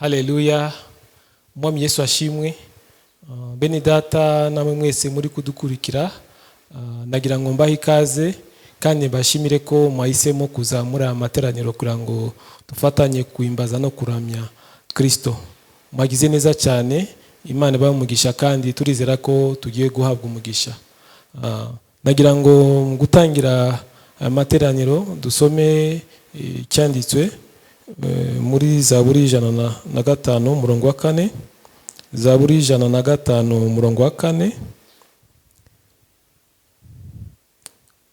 Haleluya. Mwami Yesu ashimwe. Bene data namwe mwese muri kudukurikira, nagira ngo mbahe ikaze kandi bashimire ko mwahisemo kuzamura amateraniro kugira ngo dufatanye kuimbaza no kuramya Kristo. Mwagize neza cyane, Imana ibahe umugisha kandi turizera ko tugiye guhabwa umugisha. Nagira ngo gutangira amateraniro dusome cyanditswe muri Zaburi 105 umurongo wa 4. Zaburi 105 umurongo wa 4.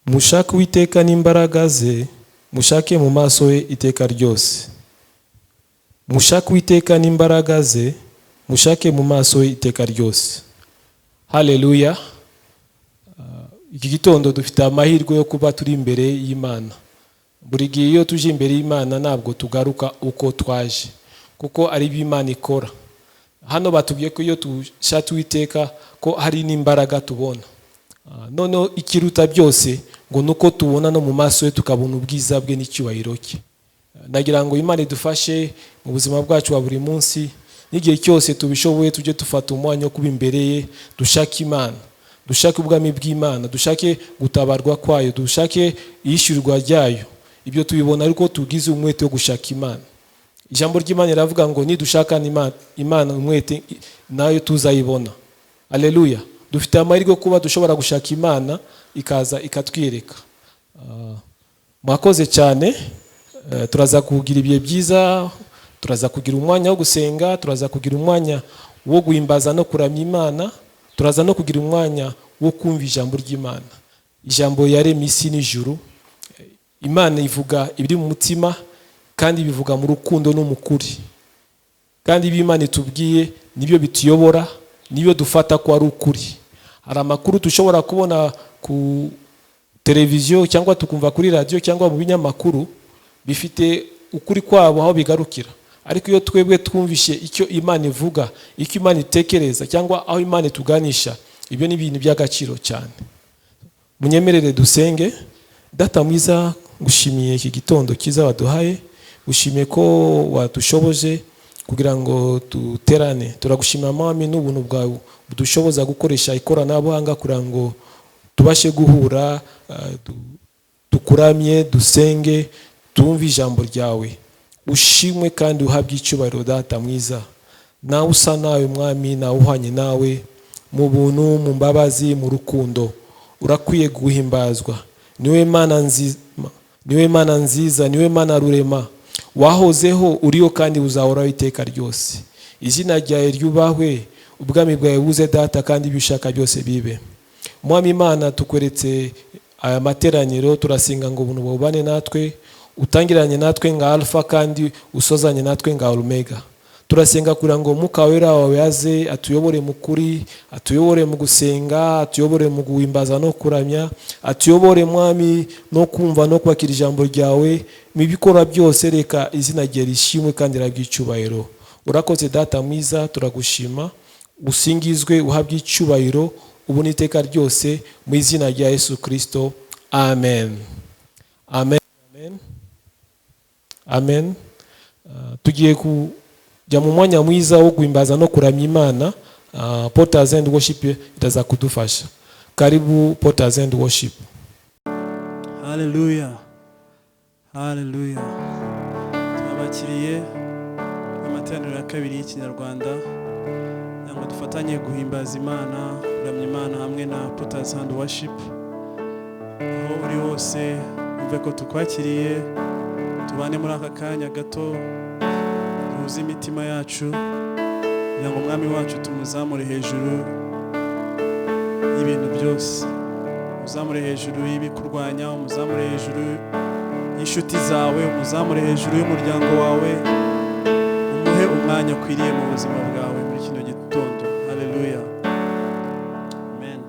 Mushake Uwiteka n'imbaraga ze, mushake mu maso ye iteka ryose. Mushake Uwiteka n'imbaraga ze, mushake mu maso ye iteka ryose. Haleluya. Iki gitondo dufite amahirwe yo kuba turi imbere y'Imana. Buri gihe iyo tuje imbere y'Imana ntabwo tugaruka uko twaje, kuko ari b'Imana ikora. Hano batubwiye ko iyo tushatse Uwiteka ko hari n'imbaraga tubona. None ikiruta byose ngo nuko tubona no mu maso ye tukabona ubwiza bwe n'icyubahiro cye. Nagira ngo Imana idufashe mu buzima bwacu wa buri munsi, n'igihe cyose tubishoboye tujye dufata umwanya wo kuba imbere ye, dushake Imana, dushake ubwami bw'Imana, dushake gutabarwa kwayo, dushake iyishyurwa ryayo. Ibyo tubibona ariko tugize umwete wo gushaka Imana. Ijambo ry'Imana riravuga ngo nidushaka Imana umwete nayo tuzayibona. Haleluya. Dufite amahirwe kuba dushobora gushaka Imana ikaza ikatwireka. Mwakoze cyane. Turaza kugira ibihe byiza, turaza kugira umwanya wo gusenga, turaza kugira umwanya wo guhimbaza no kuramya Imana, turaza no kugira umwanya wo kumva ijambo ry'Imana. Ijambo yaremye isi n'ijuru. Imana ivuga ibiri mu mutima kandi bivuga mu rukundo no mu kuri. Kandi ib'Imana itubwiye nibyo bituyobora, nibyo dufata ko ari ukuri. Hari amakuru dushobora kubona ku televiziyo cyangwa tukumva kuri radio cyangwa mu binyamakuru bifite ukuri kwabo aho bigarukira. Ariko iyo twebwe twumvishe icyo Imana ivuga, icyo Imana itekereza cyangwa aho Imana ituganisha, ibyo ni ibintu by'agaciro cyane. Munyemerere dusenge. Data mwiza, gushimiye iki gitondo kiza waduhaye, gushimiye ko wadushoboje kugira ngo duterane. Turagushimira Mwami n'ubuntu bwawe budushoboza gukoresha ikoranabuhanga kugira ngo tubashe guhura, tukuramye, dusenge, tumve ijambo ryawe. Ushimwe kandi uhabwe icyubahiro Data mwiza. Nawe usa nawe Mwami, nawe uhanye nawe mu buntu, mu mbabazi, mu rukundo. Urakwiye guhimbazwa. Niwe Mana nziza, niwe Mana nziza, niwe Mana rurema. Wahozeho, uriyo kandi uzahoraho iteka ryose. Izina ryawe ryubahwe, ubwami bwawe buze Data, kandi ibyo ushaka byose bibe. Mwami Imana, tukweretse aya materaniro, turasenga ngo ubuntu bubane natwe, utangiranye natwe nga Alpha kandi usozanye natwe nga Omega. Turasenga kugira ngo Mwuka Wera wawe aze atuyobore mu kuri, atuyobore mu gusenga, atuyobore mu guhimbaza no kuramya, atuyobore Mwami no kumva no kwakira ijambo ryawe. Mu bikora byose reka izina rye rishimwe kandi rabwe icyubahiro. Urakoze Data mwiza, turagushima, usingizwe, uhabwe icyubahiro ubu n'iteka ryose mu izina rya Yesu Kristo. Amen. Amen. Amen. Amen. Tugiye kujya mu mwanya mwiza wo guhimbaza no kuramya Imana. Porters and worship itaza kudufasha. Karibu Porters and worship. Hallelujah. Hallelujah. Twabakiriye amateraniro ya kabiri y'Ikinyarwanda, ngo dufatanye guhimbaza Imana, kuramya Imana hamwe na Porters and worship. Aho uri hose umve ko tukwakiriye, tubane muri aka kanya gato, duhuze imitima yacu kugira ngo Umwami wacu tumuzamure hejuru y'ibintu byose. Umuzamure hejuru y'ibikurwanya, umuzamure hejuru y'inshuti zawe, umuzamure hejuru y'umuryango wawe. Umuhe umwanya ukwiriye mu buzima bwawe muri kino gitondo. Haleluya. Amen.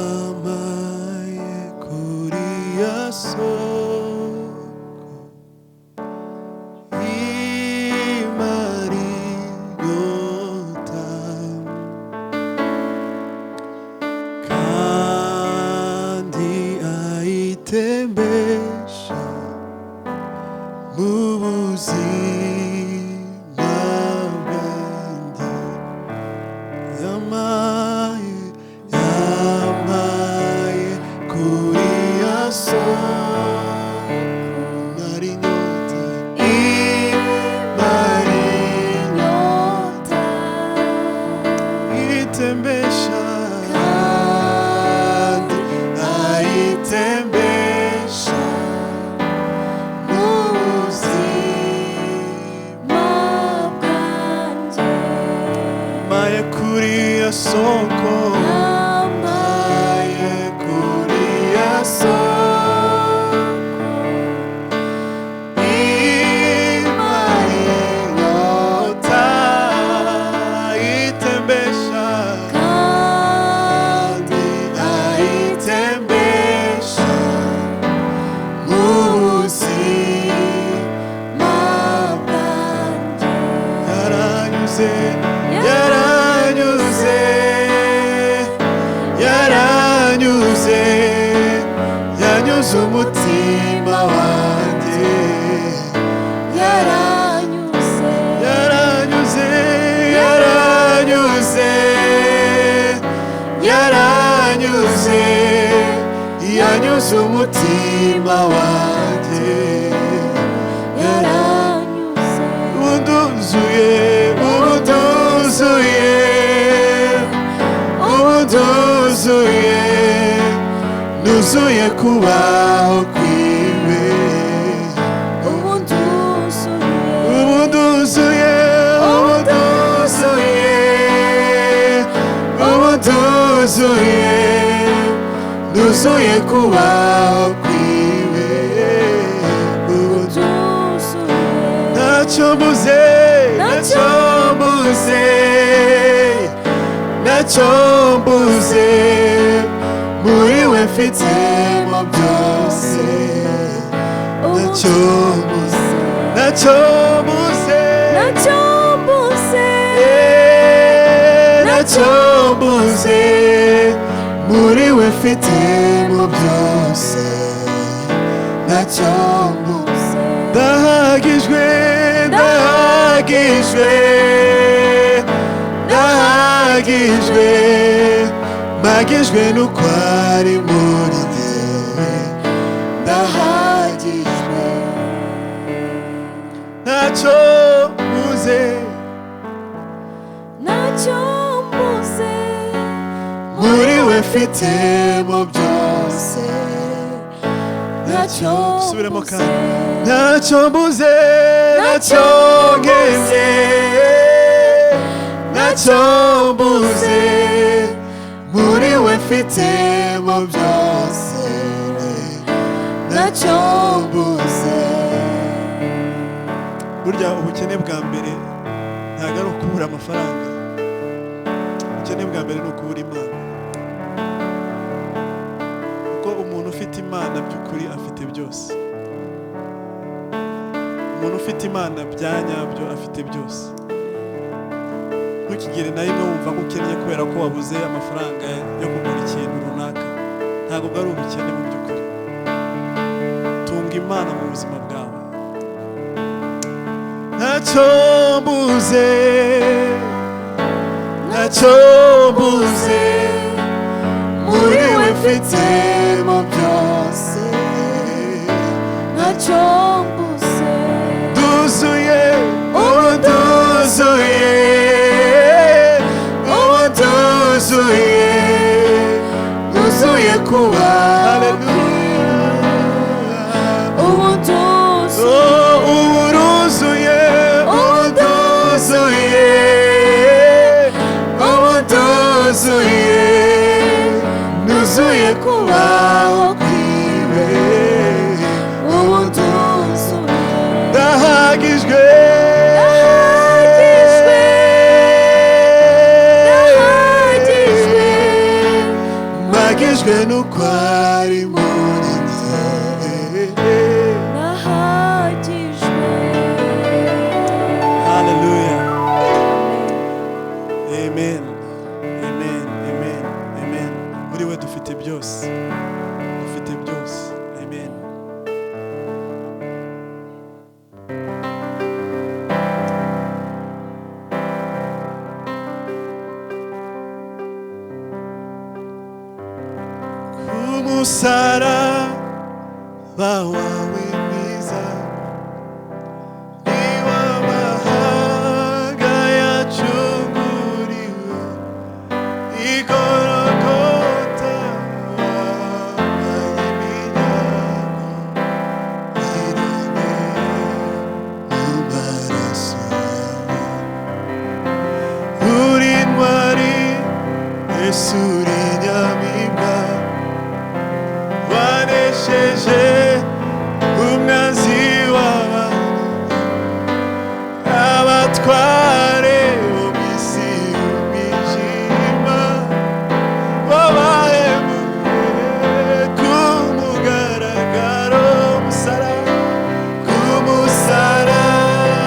Yamaye kuri yaso imari gota ayitembesha mu buzima bwanjye yamaye kuri ya soko nari inyota imara inyota itembesha kandi ayitembesha mu buzima bwanjye maye kuri ya soko maye kuri ya soko imara inyota itembesha kandi ayitembesha mu buzima bwanjye yaranyuze yaranyuze yaranyuze yanyuze umutima wanjye yaranyuze yaranyuze yaranyuze yaranyuze yanyuze umutima wanjye yaranyuze ubunduzuye ubunduzuye ubunduzuye nuzuye kubaho kwiwe ubunduzuye ubunduzuye ubunduzuye ubunduzuye nuzuye kubaho kwiwe ubunduzuye ntacyo mbuze ntacyo mbuze ntacyo mbuze muri we mfitemo byose ntacyo mbuze ntacyo mbuze ntacyo mbuze ntacyo mbuze muri we mfitemo byose ntacyo mbuze ndahagijwe ndahagijwe ndahagijwe mpagijwe n'uko ari muri njye ndahagijwe ntacyo mbuze ntacyo mbuze muri we mfitemo byose ntacyo subiremo kandi ntacyo mbuze ntacyo nkenye ntacyo mbuze muri we mfitemo byose ntacyo mbuze burya ubukene bwa mbere ntabwo ari ukubura amafaranga ubukene bwa mbere ni ukubura imana kuko umuntu ufite imana by'ukuri afite byose umuntu ufite imana bya nyabyo afite byose ntukigire na rimwe wumva ko ukennye kubera ko wabuze amafaranga yo kugura ikintu runaka ntabwo bwari ubukene mu by'ukuri tunga imana mu buzima bwawe ntacyo mbuze ntacyo mbuze muri we mfitemo byose ntacyo mbuze nduzuye ubu nduzuye ubu nduzuye nduzuye kuba ubu nduzuye ubu nduzuye ubu nduzuye ubu nduzuye nuzuye kubaho kwiwe ubu nduzuye ndahagijwe ndahagijwe mpagijwe n'uko ari muri njye ndahagijwe haleluya amen amen amen amen muri we dufite byose umusaraba wawe mwiza niwo amahanga yacunguriwe igorogota wambaye iminyago irone mu maraso yawe uri intwari Yesu uri inyamibwa wanesheje umwanzi w'abantu abatware bo mu isi y'umwijima wabahemuye ku mugaragaro ku musaraba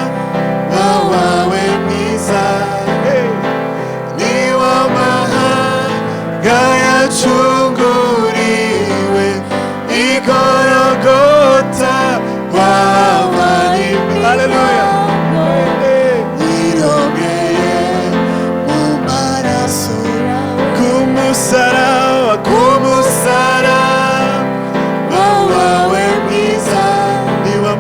wawe mwiza niwo amahanga yacunguriwe igorogota wabaye haleluya irongeye mu maraso ku musaraba wawe mwiza niwo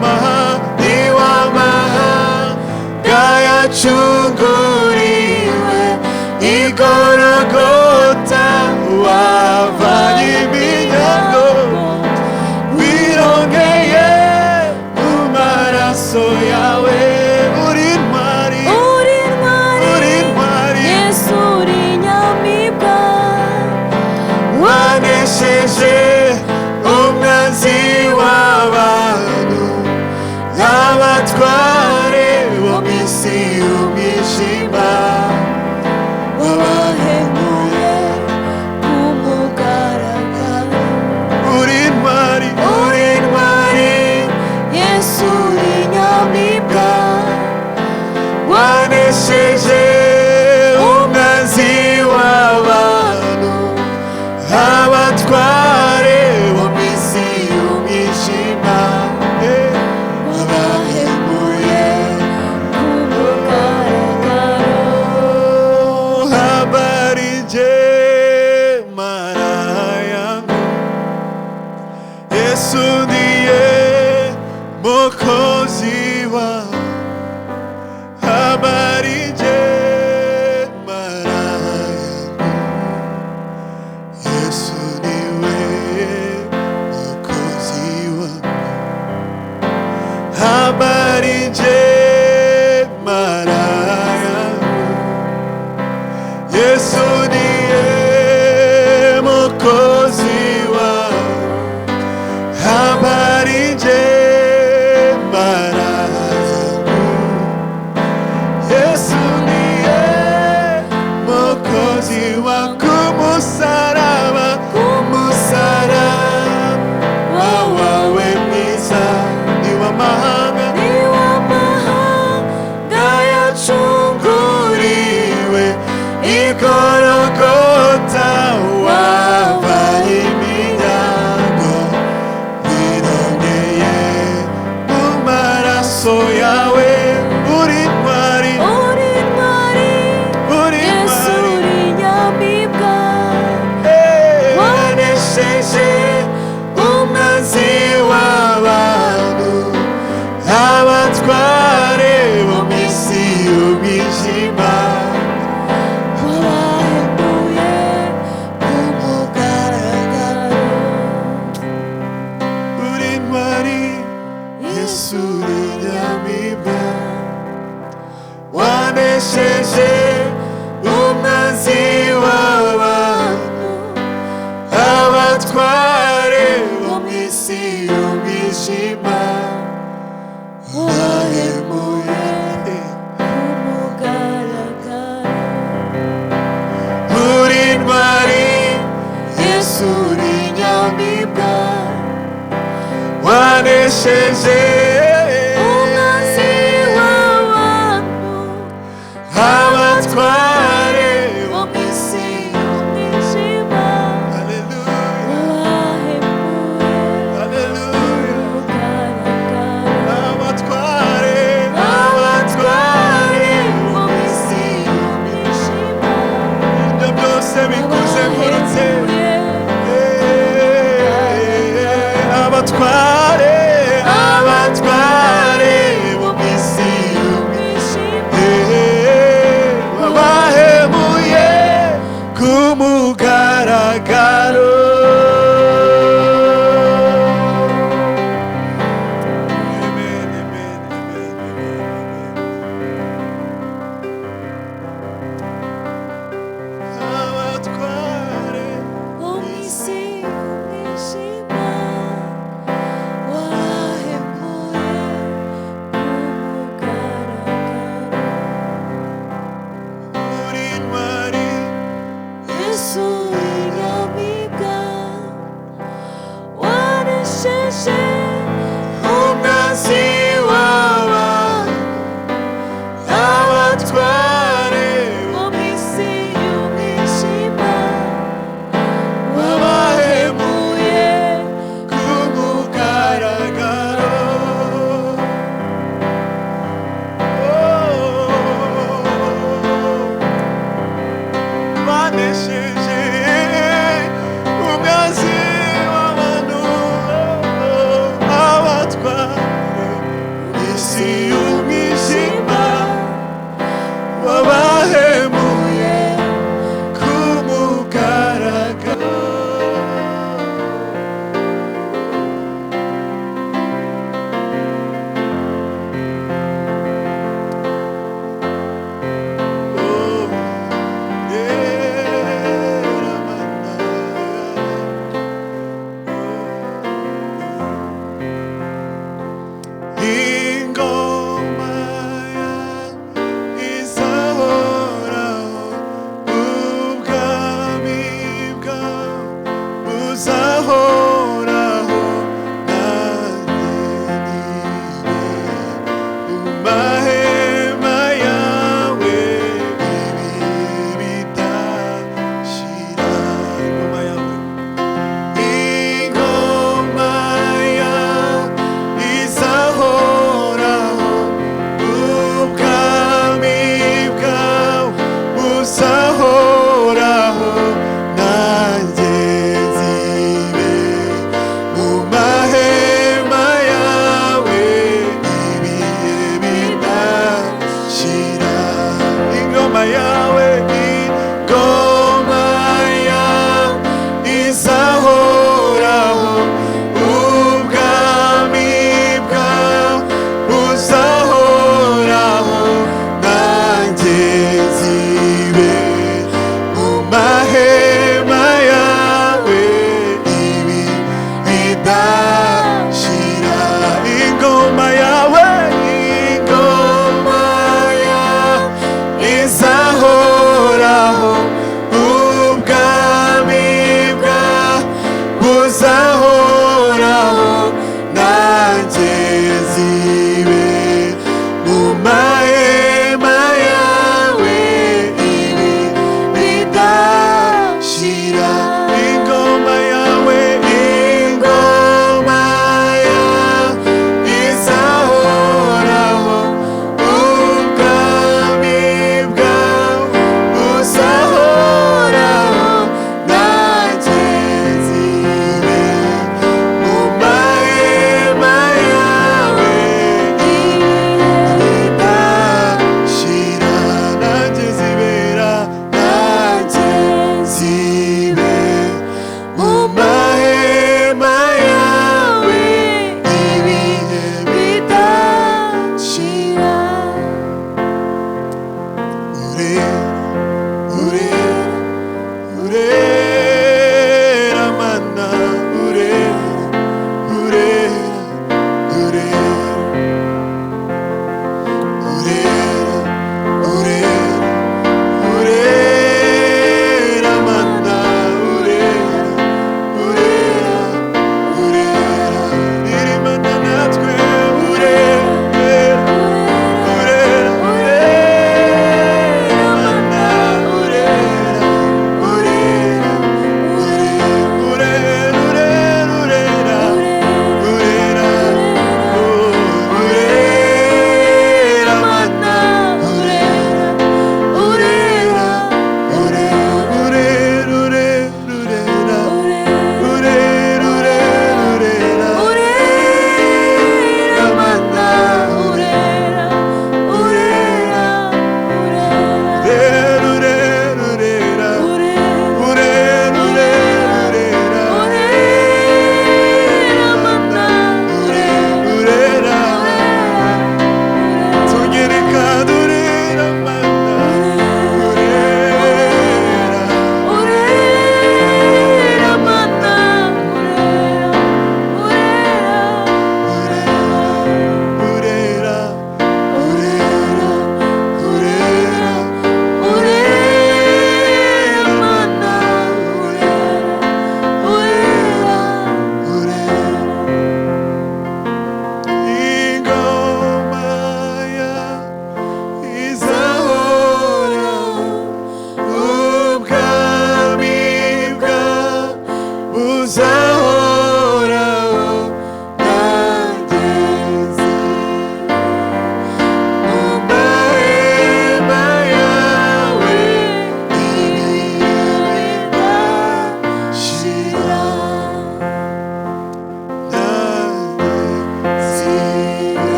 amahanga yacunguriwe igorogota wavanye iminyago wirongeye mu maraso yawe uri intwari Yesu uri inyamibwa wanesheje umwanzi w'abantu abatware bo mu isi y'umwijima wabahemuye ku mugaragaro uri intwari Yesu uri inyamibwa wanesheje umwanzi w'abantu abatware bo mu isi y'umwijima wabahemuye ku mugaragaro habari njema yangu Yesu ndiye Mwokozi wangu habari njema yangu Yesu ndiwe Mwokozi wangu habari njema yangu Yesu ndiye Mwokozi wangu habari njema yangu Yesu ndiye Mwokozi wangu umusaraba wawe mwiza niwo amahanga yacunguriwe igorogota wavanye iminyago wirongeye mu maraso yawe uri intwari Yesu uri inyamibwa wanesheje umwanzi w'abantu abatware bo mu isi y'umwijima wabahemuye ku mugaragaro uri intwari Yesu uri inyamibwa wanesheje umwanzi w'abantu abatware bo mu isi y'umwijima wahemuye ku mugaragaro uri intwari Yesu uri inyamibwa wanesheje umwanzi w'abantu abatware bo mu isi y'umwijima wabahemuye haleluya ku mugaragaro abatware bo mu isi y'umwijima ibyo byose bikuzengurutse wabahemuye abatware bo mu isi wabahemuye ku mugaragaro. Amen, amen, amen, amen, amen. Abatware uri intwari, umwanzi w'abantu, abatware wabahemuye ku mugaragaro. Banesheje umwanzi w'abantu,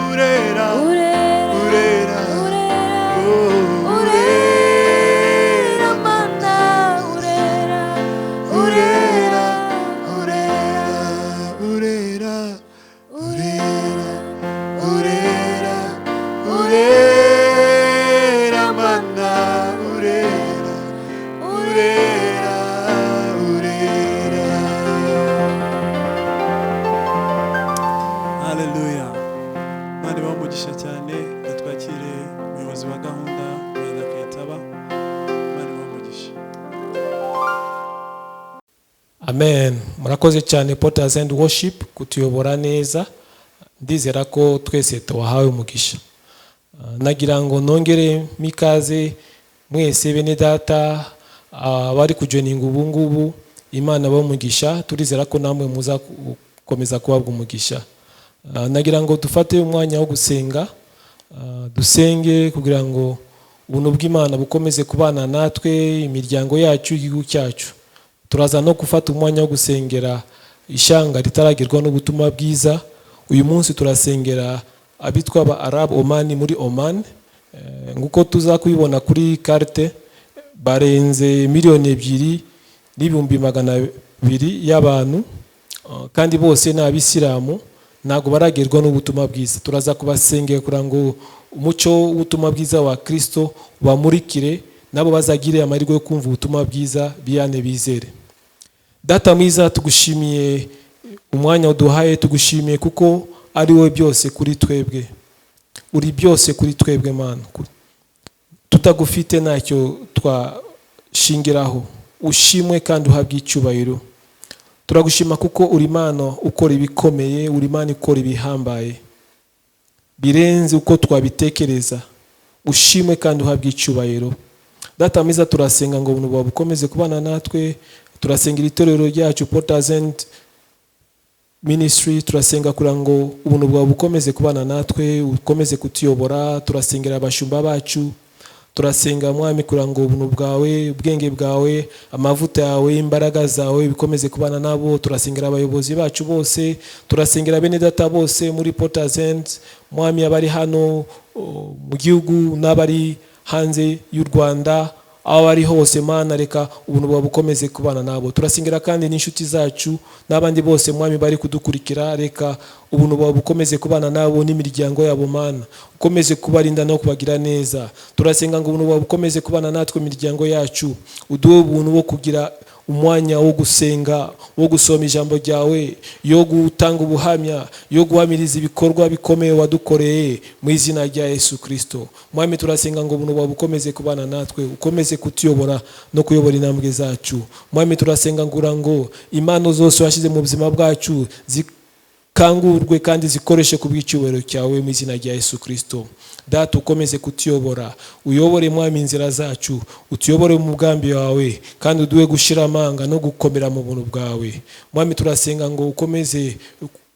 urera urera urera urera mana urera urera urera urera urera urera mana urera urera urera. Haleluya. Mani bamugisha cyane gatwakire umuyobozi wa gahunda yenda kwitaba. Mani bamugisha. Amen. Murakoze cyane Porters and Worship kutuyobora neza. Ndizera ko twese tuwahawe umugisha. Nagira ngo nongere mikaze mwese bene data bari kujoininga ubu ngubu. Imana bamugisha, turizera ko namwe muza gukomeza kubabwa umugisha. Nagira ngo dufate umwanya wo gusenga, dusenge kugira ngo ubuntu bw'Imana bukomeze kubana natwe, imiryango yacu, igihugu cyacu. Turaza no gufata umwanya wo gusengera ishanga ritaragerwa n'ubutumwa bwiza. Uyu munsi turasengera abitwa aba Arab Oman muri Oman. Nguko tuza kubibona kuri carte, barenze 2,200,000 y'abantu, kandi bose ni abisilamu, ntago baragerwa n'ubutumwa bwiza. Turaza kubasengera kugira ngo umucyo w'ubutumwa bwiza wa Kristo bamurikire, nabo bazagire amahirwe yo kumva ubutumwa bwiza biyane bizere. Data mwiza, tugushimiye umwanya uduhaye, tugushimiye kuko ari wowe byose kuri twebwe. Uri byose kuri twebwe Mana. Tutagufite ntacyo twashingiraho. Ushimwe kandi uhabwe icyubahiro. Turagushima kuko uri Imana ukora ibikomeye, uri Imana ukora ibihambaye birenze uko twabitekereza. Ushimwe kandi uhabwe icyubahiro. Data mwiza, turasenga ngo ubuntu bwawe bukomeze kubana natwe. Turasengera itorero ryacu Porters and Ministry, turasenga kugira ngo ubuntu bwawe bukomeze kubana natwe, ukomeze kutuyobora. Turasengera abashumba bacu, turasenga Mwami kugira ngo ubuntu bwawe, ubwenge bwawe, amavuta yawe, imbaraga zawe bikomeze kubana nabo. Turasengera abayobozi bacu bose, turasengera bene data bose muri Porters and Mwami, abari hano mu gihugu n'abari hanze y'u Rwanda, aho ari hose Mana, reka ubuntu bwawe bukomeze kubana nabo. Turasengera kandi n'inshuti zacu n'abandi bose Mwami bari kudukurikira, reka ubuntu bwawe bukomeze kubana nabo n'imiryango yabo Mana, ukomeze kubarinda no kubagira neza. Turasenga ngo ubuntu bwawe bukomeze kubana natwe imiryango yacu, uduhe ubuntu bwo kugira umwanya wo gusenga, wo gusoma ijambo ryawe, yo gutanga ubuhamya, yo guhamiriza ibikorwa bikomeye wadukoreye mu izina rya Yesu Kristo. Mwami, turasenga ngo ubuntu bwawe bukomeze kubana natwe, ukomeze kutuyobora no kuyobora intambwe zacu. Mwami, turasenga ngo impano zose washyize mu buzima bwacu zikangurwe kandi zikoreshe ku bw'icyubahiro cyawe mu izina rya Yesu Kristo. Data, ukomeze kutuyobora, uyobore Mwami inzira zacu, utuyobore mu mugambi wawe, kandi uduhe gushira amanga no gukomera mu buntu bwawe. Mwami, turasenga ngo ukomeze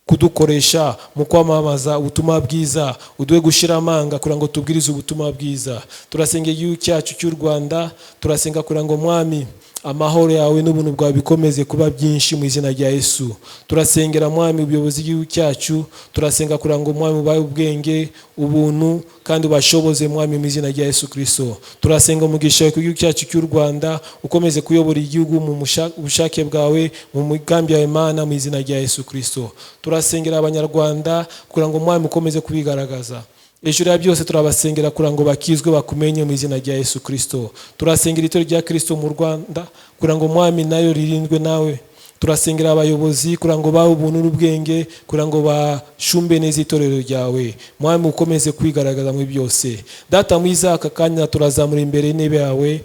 kudukoresha mu kwamamaza ubutumwa bwiza, uduhe gushira amanga kugira ngo tubwirize ubutumwa bwiza. Turasenga igihugu cyacu cy'u Rwanda, turasenga kugira ngo Mwami amahoro yawe n'ubuntu bwawe bikomeze kuba byinshi mu izina rya Yesu. Turasengera Mwami ubuyobozi bw'igihugu cyacu, turasenga kugira ngo Mwami ubahe ubwenge, ubuntu, kandi ubashoboze Mwami mu izina rya Yesu Kristo. Turasenga umugisha ku gihugu cyacu cy'u Rwanda, ukomeze kuyobora igihugu mu bushake bwawe, mu migambi yawe Mana mu izina rya Yesu Kristo. Turasengera abanyarwanda kugira ngo Mwami ukomeze kubigaragaza. Ejuru ya byose turabasengera kugira ngo bakizwe bakumenye mu izina rya Yesu Kristo. Turasengera itorero rya Kristo mu Rwanda kugira ngo Mwami nayo ririndwe nawe. Turasengera abayobozi kugira ngo bahe ubuntu n'ubwenge, kugira ngo bashumbe neza itorero ryawe. Mwami ukomeze kwigaragaza muri byose. Data mwiza, aka kanya turazamura imbere y'intebe yawe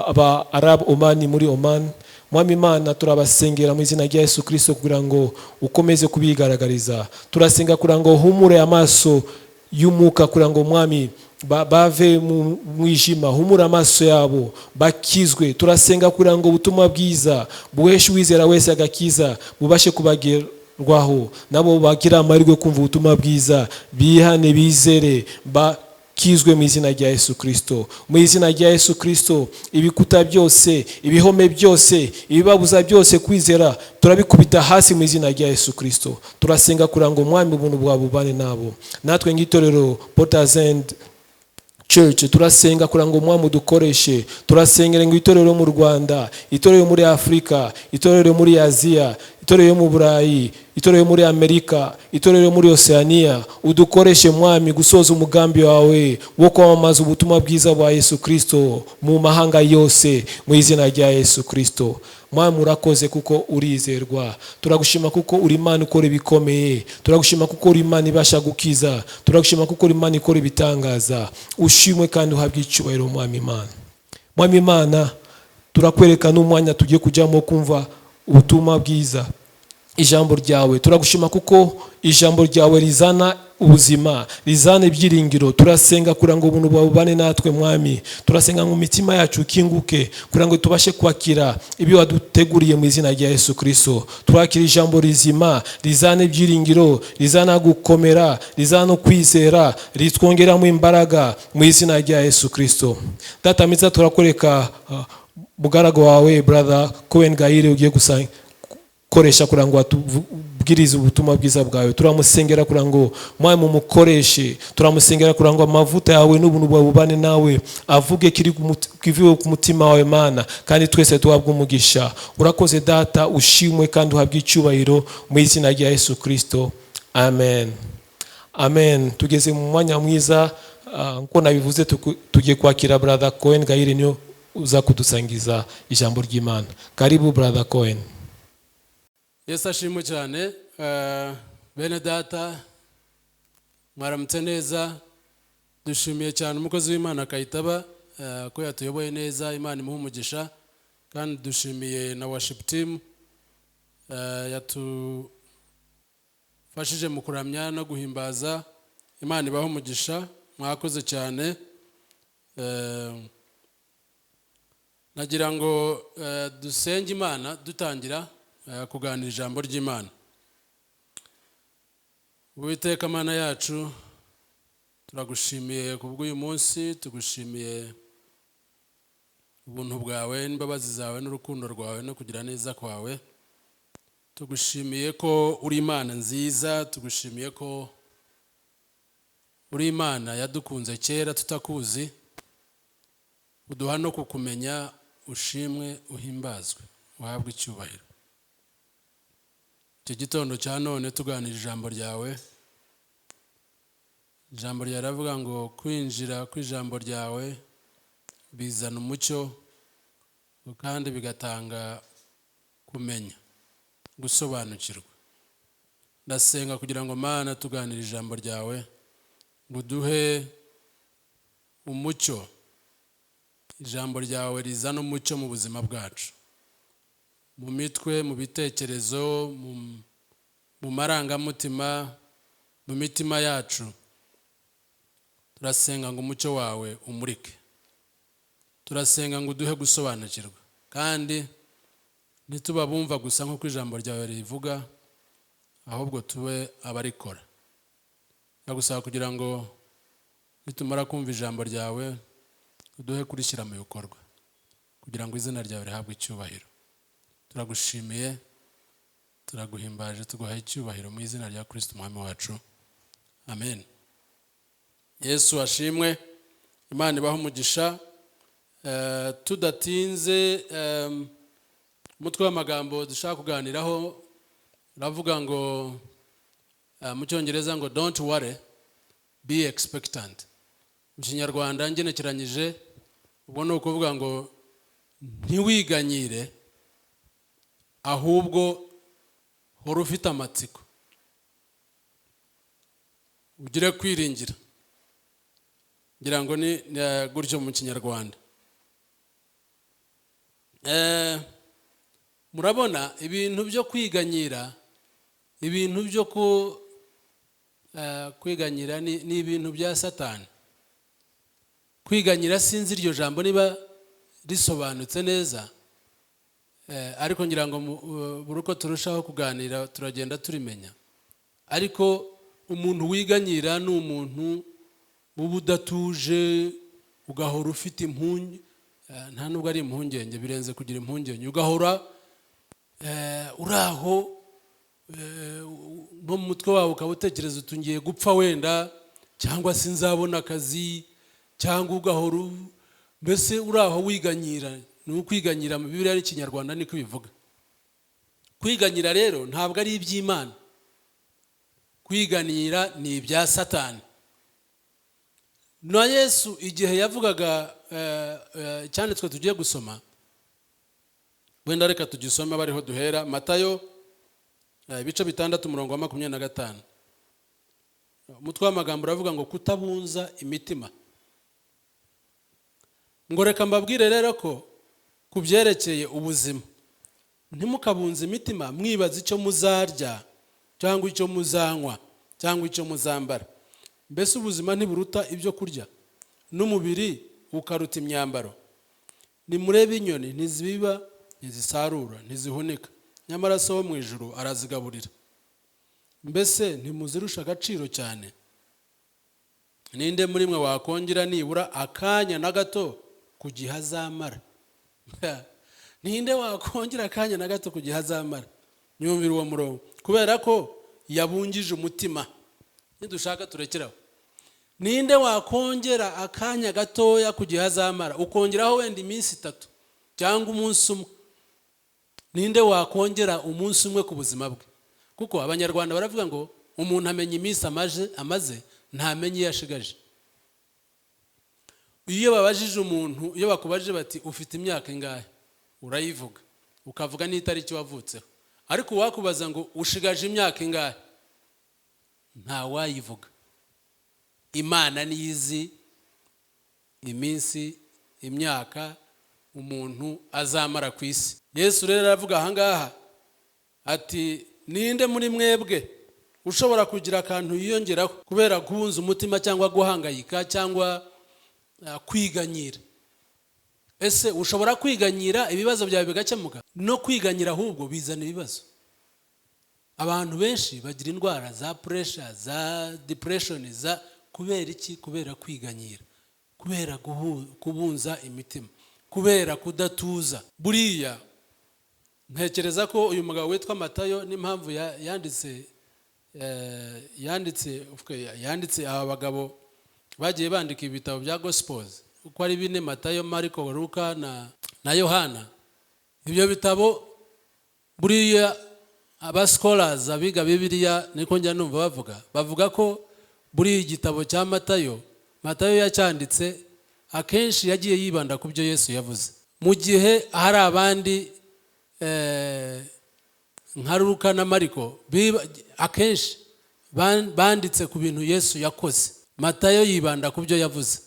aba Arab Oman muri Oman. Mwami Imana, turabasengera mu izina rya Yesu Kristo kugira ngo ukomeze kubigaragariza. Turasenga kugira ngo humure amaso y'umuka kugira ngo Mwami bave mu mwijima, humura amaso yabo bakizwe. Turasenga kugira ngo ubutumwa bwiza buheshe uwizera wese agakiza, bubashe kubagerwaho, nabo bagira amahirwe kumva ubutumwa bwiza, bihane bizere, ukizwe mu izina rya Yesu Kristo. Mu izina rya Yesu Kristo, ibikuta byose, ibihome byose, ibibabuza byose kwizera turabikubita hasi mu izina rya Yesu Kristo. Turasenga kugira ngo Mwami ubuntu bwawe bubane nabo. Natwe nk'itorero Porters End Church turasenga kugira ngo Mwami dukoreshe. Turasengera ngo itorero mu Rwanda, itorero muri Afrika, itorero muri Aziya, itorero mu Burayi, itorero muri Amerika, itorero muri Oceania, udukoreshe Mwami gusoza umugambi wawe wo kwamamaza ubutumwa bwiza bwa Yesu Kristo mu mahanga yose mu izina rya Yesu Kristo. Mwami urakoze kuko urizerwa. Turagushima kuko uri Imana ukora ibikomeye. Turagushima kuko uri Imana ibasha gukiza. Turagushima kuko uri Imana ikora ibitangaza. Ushimwe kandi uhabwe icyubahiro Mwami Imana. Mwami Imana, turakwereka n'umwanya tugiye kujyamo kumva ubutumwa bwiza, ijambo ryawe. Turagushima kuko ijambo ryawe rizana ubuzima, rizana ibyiringiro. Turasenga kugira ngo ubuntu bwawe bubane natwe Mwami. Turasenga ngo imitima yacu ikinguke kugira ngo tubashe kwakira ibyo waduteguriye mu izina rya Yesu Kristo. Turakira ijambo rizima, rizana ibyiringiro, rizana gukomera, rizana kwizera, ritwongeramo imbaraga mu izina rya Yesu Kristo. Data mwiza, turakoreka mugaragu wawe brother Cohen Gahire ugiye gukoresha kugira ngo atubwirize ubutumwa bwiza bwawe. Turamusengera kugira ngo Mwami umukoreshe. Turamusengera kugira ngo amavuta yawe n'ubuntu bwawe bubane nawe, avuge kiviwe ku mutima wawe Mana, kandi twese tuhabwe umugisha. Urakoze Data, ushimwe kandi uhabwe icyubahiro mu izina rya Yesu Kristo. Amen. Amen. Tugeze mu mwanya mwiza, nko nabivuze tugiye kwakira brother Cohen Gahire niyo uza kudusangiza ijambo ry'Imana. Karibu brother Cohen. Yesu ashimwe cyane. Bene data, mwaramutse neza. Dushimiye cyane umukozi w'Imana Kayitaba ko yatuyoboye neza. Imana imuhe umugisha. Kandi dushimiye na worship team yatufashije mu kuramya no guhimbaza. Imana ibahe umugisha. Mwakoze cyane. Nagira ngo dusenge Imana dutangira kuganira ijambo ry'Imana. Uwiteka Mana yacu, turagushimiye kubw'uyu munsi, tugushimiye ubuntu bwawe n'imbabazi zawe n'urukundo rwawe no kugira neza kwawe. Tugushimiye ko uri Imana nziza, tugushimiye ko uri Imana yadukunze kera tutakuzi, uduha no kukumenya. Ushimwe, uhimbazwe, uhabwe icyubahiro. Icyo gitondo cya none tuganira ijambo ryawe. Ijambo ryawe ravuga ngo kwinjira kw'ijambo ryawe bizana umucyo kandi bigatanga kumenya, gusobanukirwa. Ndasenga kugira ngo Mana tuganira ijambo ryawe ngo duhe umucyo. Ijambo ryawe rizana umucyo mu buzima bwacu, mu mitwe, mu bitekerezo, mu marangamutima, mu mitima yacu. Turasenga ngo umucyo wawe umurike. Turasenga ngo uduhe gusobanukirwa, kandi ntituba bumva gusa nk'uko ijambo ryawe rivuga, ahubwo tube abarikora. Ndagusaba kugira ngo nitumara kumva ijambo ryawe uduhe kurishyira mu bikorwa, kugira ngo izina ryawe rihabwe icyubahiro. Turagushimiye, turaguhimbaje, tuguhaye icyubahiro mu izina rya Kristo Umwami wacu. Amen. Yesu ashimwe. Imana ibahe umugisha. Tudatinze, umutwe w'amagambo dushaka kuganiraho uravuga ngo mu Cyongereza ngo don't worry, be expectant. Mu Kinyarwanda ngenekeranyije ubwo ni ukuvuga ngo ntiwiganyire, ahubwo hora ufite amatsiko, ugire kwiringira. Ngira ngo ni gutyo mu Kinyarwanda. Murabona ibintu byo kwiganyira, ibintu byo kwiganyira ni ibintu bya Satani. Kwiganyira sinzi iryo jambo niba risobanutse neza, ariko ngira ngo buri uko turushaho kuganira turagenda turimenya. Ariko umuntu wiganyira ni umuntu uba udatuje, ugahora ufite impunge, nta nubwo ari impungenge, birenze kugira impungenge, ugahora uraho mu mutwe wawe ukaba utekereza utungiye gupfa wenda, cyangwa se nzabona akazi, cyangwa ugahora mbese uraho wiganyira. Ni ukwiganyira mu Bibiliya n'Ikinyarwanda niko bivuga. Kwiganyira rero ntabwo ari iby'Imana, kwiganira ni ibya Satani. Na Yesu igihe yavugaga cyanditswe tugiye gusoma, wenda reka tugisome bariho duhera, Matayo ibice 6 umurongo wa 25. Umutwe w'amagambo uravuga ngo kutabunza imitima. Ngo reka mbabwire rero ko kubyerekeye ubuzima, ntimukabunze imitima mwibaza icyo muzarya cyangwa icyo muzanywa cyangwa icyo muzambara. Mbese ubuzima ntiburuta ibyo kurya, n'umubiri ukaruta imyambaro. Nimurebe inyoni, ntizibiba, ntizisarura, ntizihunika, nyamara So wo mu ijuru arazigaburira. Mbese ntimuzirusha agaciro cyane? Ninde muri mwe wakongera nibura akanya na gato ku gihe azamara? Ninde wakongera akanya na gato ku gihe azamara? Nyumvira uwo murongo, kubera ko yabungije umutima. Nidushaka turekeraho. Ninde wakongera akanya gatoya ku gihe azamara, ukongeraho wenda iminsi 3 cyangwa umunsi umwe? Ninde wakongera umunsi umwe ku buzima bwe? Kuko abanyarwanda baravuga ngo umuntu amenya iminsi amaze ntamenye yashigaje. Iyo babajije umuntu, iyo bakubajije bati ufite imyaka ingahe, urayivuga ukavuga n'itariki wavutseho. Ariko wakubaza ngo ushigaje imyaka ingahe, nta wayivuga. Imana niyizi iminsi, imyaka umuntu azamara ku isi. Yesu rero aravuga ahangaha ati ninde muri mwebwe ushobora kugira akantu yiyongeraho kubera kubunza umutima cyangwa guhangayika cyangwa kwiganyira? Ese ushobora kwiganyira ibibazo byawe bigakemuka? No kwiganyira ahubwo bizana ibibazo. Abantu benshi bagira indwara za pressure, za depression, za kubera iki? Kubera kwiganyira, kubera kubunza imitima, kubera kudatuza. Buriya ntekereza ko uyu mugabo witwa Matayo n'impamvu yanditse aba bagabo bagiye bandika ibitabo bya Gospels uko ari 4, Matayo, Mariko, Luka na Yohana. Ibyo bitabo buriya aba scholars abiga Bibiliya niko njya numva bavuga ko buri igitabo cya Matayo yacyanditse akenshi yagiye yibanda ku byo Yesu yavuze, mu gihe hari abandi nka Luka na Mariko akenshi banditse ku bintu Yesu yakoze. Matayo yibanda ku byo yavuze.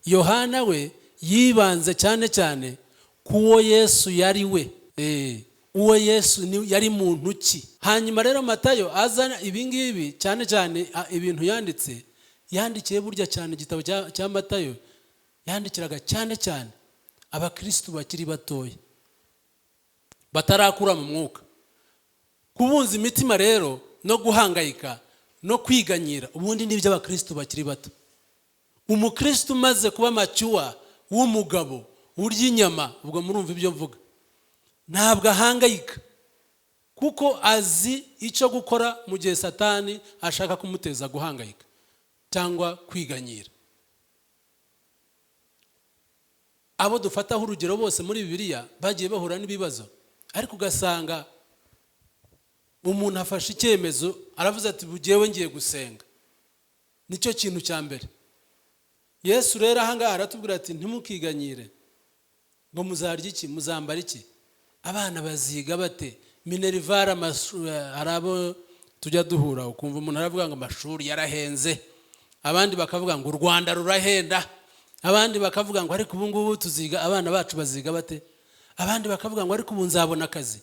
Yohana we yibanze cyane cyane kuwo Yesu yari we, uwo Yesu yari muntu ki. Hanyuma rero Matayo azana ibingibi cyane cyane ibintu yandikiye burya cyane. Igitabo cya Matayo yandikiraga cyane cyane abakristo bakiri batoya batarakura mu mwuka. Kubunza imitima rero no guhangayika no kwiganyira ubundi ni by'abakristo bakiri bato. Umukristo umaze kuba macyuwa w'umugabo urya inyama, ubwo murumva ibyo mvuga, ntabwo ahangayika kuko azi icyo gukora mu gihe Satani ashaka kumuteza guhangayika cyangwa kwiganyira. Abo dufataho urugero bose muri Bibiliya bagiye bahura n'ibibazo, ariko ugasanga umuntu afashe icyemezo aravuze ati bugewe ngiye gusenga. Nicyo kintu cya mbere. Yesu rero ahangaha aratubwira ati ntimukiganyire ngo muzarya iki, muzambara iki, abana baziga bate, minerivare, arabo tujya duhura ukumva umuntu aravuga ngo amashuri yarahenze, abandi bakavuga ngo u Rwanda rurahenda, abandi bakavuga ngo ariko ubu ngubu tuziga, abana bacu baziga bate, abandi bakavuga ngo ariko ubu nzabona akazi.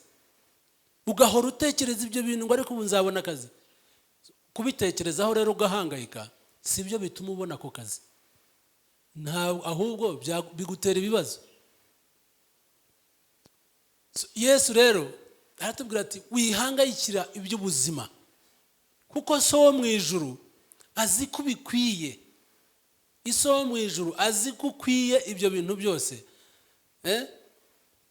Ugahora utekereza ibyo bintu ngo ariko ubu nzabona akazi. Kubitekerezaho rero ugahangayika si byo bituma ubona ako kazi, ahubwo bigutera ibibazo. Yesu rero aratubwira ati wihangayikira iby'ubuzima kuko So wo mu ijuru azi ko bikwiye. iso wo mu ijuru azi ko ukwiye ibyo bintu byose.